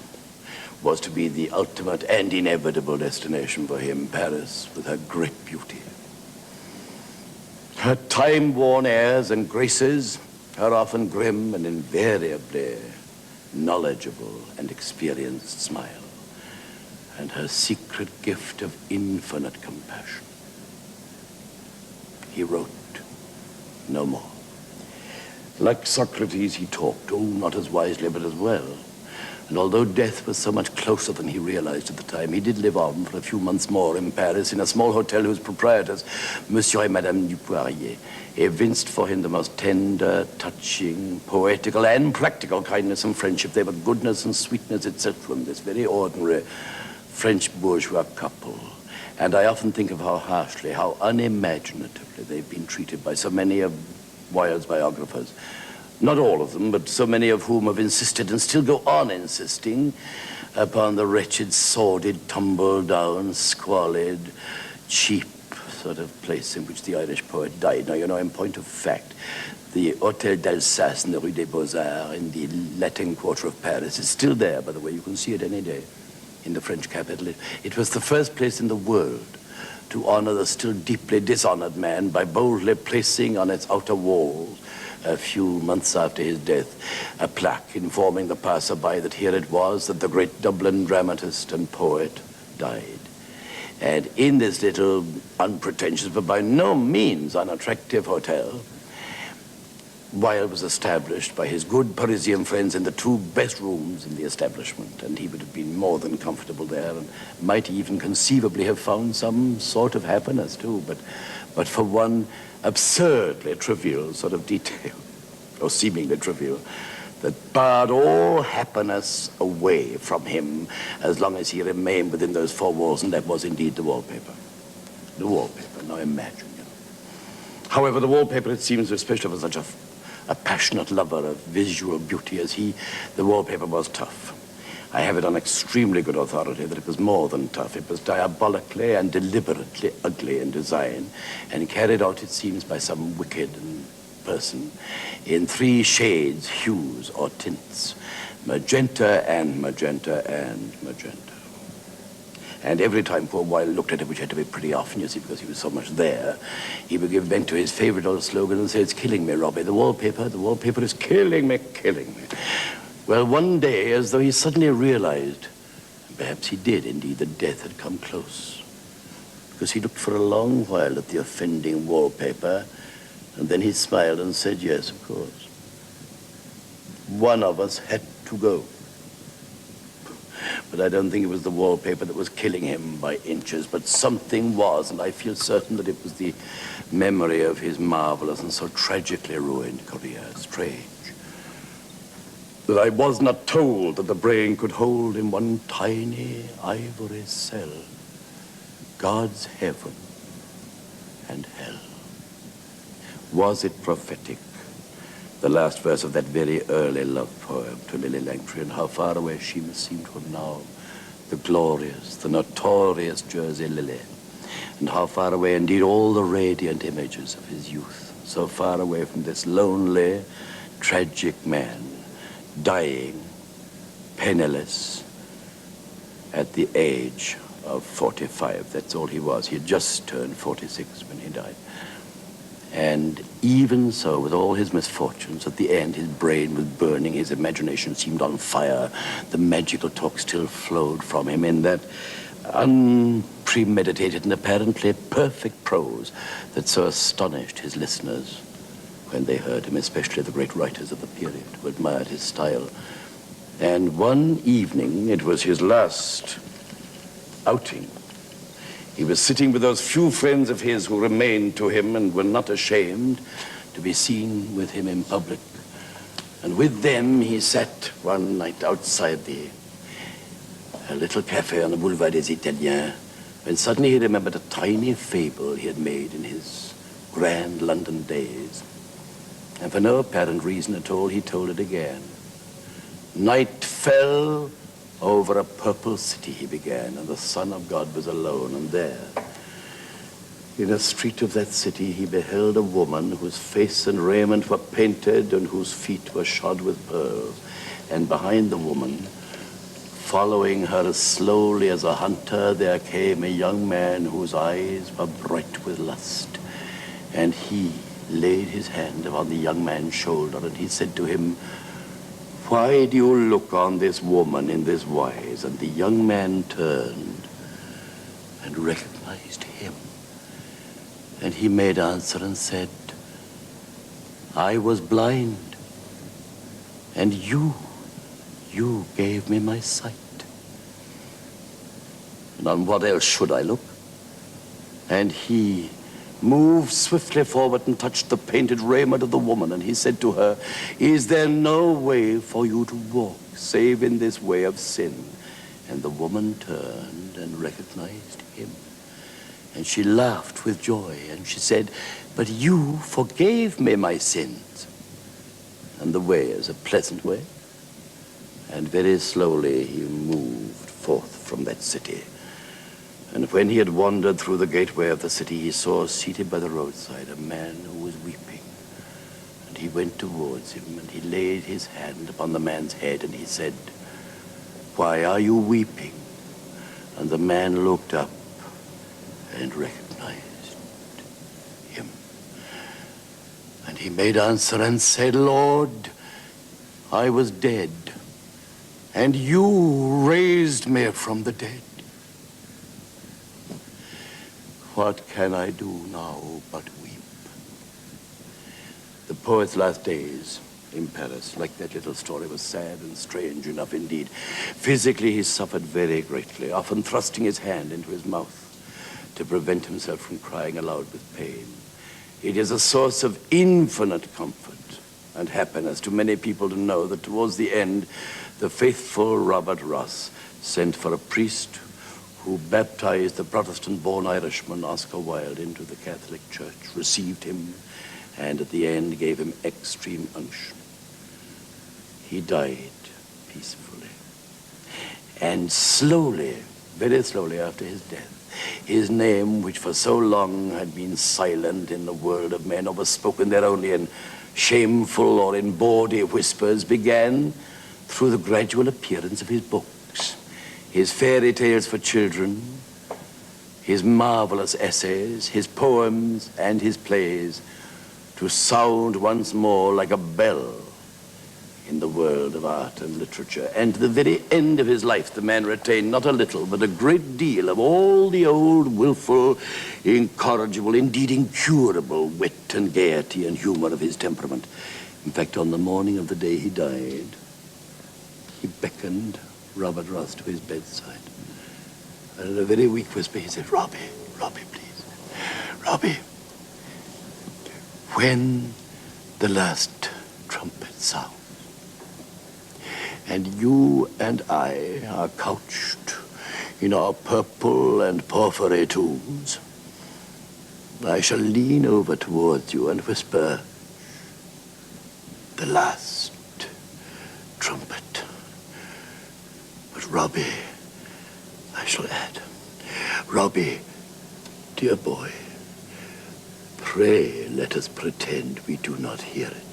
was to be the ultimate and inevitable destination for him. Paris, with her great beauty, her time-worn airs and graces, her often grim and invariably knowledgeable and experienced smile, and her secret gift of infinite compassion. He wrote no more. Like Socrates, he talked, oh, not as wisely, but as well. And although death was so much closer than he realized at the time, he did live on for a few months more in Paris, in a small hotel whose proprietors, Monsieur and Madame du Poirier, evinced for him the most tender, touching, poetical, and practical kindness and friendship. They were goodness and sweetness itself from this very ordinary French bourgeois couple. And I often think of how harshly, how unimaginatively they've been treated by so many of Wilde's biographers. Not all of them, but so many of whom have insisted and still go on insisting upon the wretched, sordid, tumble-down, squalid, cheap sort of place in which the Irish poet died. Now, you know, in point of fact, the Hôtel d'Alsace in the Rue des Beaux-Arts in the Latin Quarter of Paris is still there, by the way. You can see it any day in the French capital. It was the first place in the world to honor the still deeply dishonored man by boldly placing on its outer walls, a few months after his death, a plaque informing the passerby that here it was that the great Dublin dramatist and poet died. And in this little unpretentious but by no means unattractive hotel, Wilde was established by his good Parisian friends in the two best rooms in the establishment, and he would have been more than comfortable there and might even conceivably have found some sort of happiness too, but for one absurdly trivial sort of detail, or seemingly trivial, that barred all happiness away from him as long as he remained within those four walls, and that was indeed the wallpaper. The wallpaper, now imagine, you know. However, the wallpaper, it seems, especially for such a passionate lover of visual beauty as he, the wallpaper was tough. I have it on extremely good authority that it was more than tough. It was diabolically and deliberately ugly in design, and carried out, it seems, by some wicked person in three shades, hues, or tints: magenta and magenta and magenta. And every time poor Wilde looked at it, which had to be pretty often, you see, because he was so much there, he would give vent to his favorite old slogan and say, "It's killing me, Robbie. The wallpaper is killing me, killing me." Well, one day, as though he suddenly realized, and perhaps he did indeed, that death had come close, because he looked for a long while at the offending wallpaper, and then he smiled and said, "Yes, of course. One of us had to go." But I don't think it was the wallpaper that was killing him by inches, but something was, and I feel certain that it was the memory of his marvelous and so tragically ruined career. Strange that I was not told that the brain could hold in one tiny ivory cell God's heaven and hell. Was it prophetic? The last verse of that very early love poem to Lily Langtry, and how far away she must seem to him now, the glorious, the notorious Jersey Lily. And how far away, indeed, all the radiant images of his youth. So far away from this lonely, tragic man, dying, penniless, at the age of 45. That's all he was. He had just turned 46 when he died. And even so, with all his misfortunes, at the end, his brain was burning, his imagination seemed on fire. The magical talk still flowed from him in that unpremeditated and apparently perfect prose that so astonished his listeners when they heard him, especially the great writers of the period who admired his style. And one evening, it was his last outing. He was sitting with those few friends of his who remained to him and were not ashamed to be seen with him in public. And with them, he sat one night outside a little cafe on the Boulevard des Italiens, when suddenly he remembered a tiny fable he had made in his grand London days. And for no apparent reason at all, he told it again. Night fell over a purple city, he began, and the Son of God was alone. And there, in a street of that city, he beheld a woman whose face and raiment were painted and whose feet were shod with pearls. And behind the woman, following her as slowly as a hunter, there came a young man whose eyes were bright with lust. And he laid his hand upon the young man's shoulder, and he said to him, "Why do you look on this woman in this wise?" And the young man turned and recognized him. And he made answer and said, "I was blind, and you gave me my sight. And on what else should I look?" And he moved swiftly forward and touched the painted raiment of the woman, and he said to her, "Is there no way for you to walk save in this way of sin?" And the woman turned and recognized him. And she laughed with joy, and she said, "But you forgave me my sins." And the way is a pleasant way. And very slowly he moved forth from that city. And when he had wandered through the gateway of the city, he saw seated by the roadside a man who was weeping. And he went towards him, and he laid his hand upon the man's head, and he said, "Why are you weeping?" And the man looked up and recognized him. And he made answer and said, "Lord, I was dead, and you raised me from the dead. What can I do now but weep?" The poet's last days in Paris, like that little story, was sad and strange enough indeed. Physically, he suffered very greatly, often thrusting his hand into his mouth to prevent himself from crying aloud with pain. It is a source of infinite comfort and happiness to many people to know that towards the end, the faithful Robert Ross sent for a priest who baptized the Protestant-born Irishman Oscar Wilde into the Catholic Church, received him, and at the end gave him extreme unction. He died peacefully. And slowly, very slowly after his death, his name, which for so long had been silent in the world of men, or was spoken there only in shameful or in bawdy whispers, began through the gradual appearance of his books, his fairy tales for children, his marvelous essays, his poems, and his plays, to sound once more like a bell in the world of art and literature. And to the very end of his life, the man retained not a little, but a great deal of all the old, willful, incorrigible, indeed incurable wit and gaiety and humor of his temperament. In fact, on the morning of the day he died, he beckoned Robert Ross to his bedside. And in a very weak whisper, he said, Robbie, please. Robbie, when the last trumpet sounds, and you and I are couched in our purple and porphyry tombs, I shall lean over towards you and whisper, the last trumpet. But Robbie, I shall add, Robbie, Dear boy, pray let us pretend we do not hear it.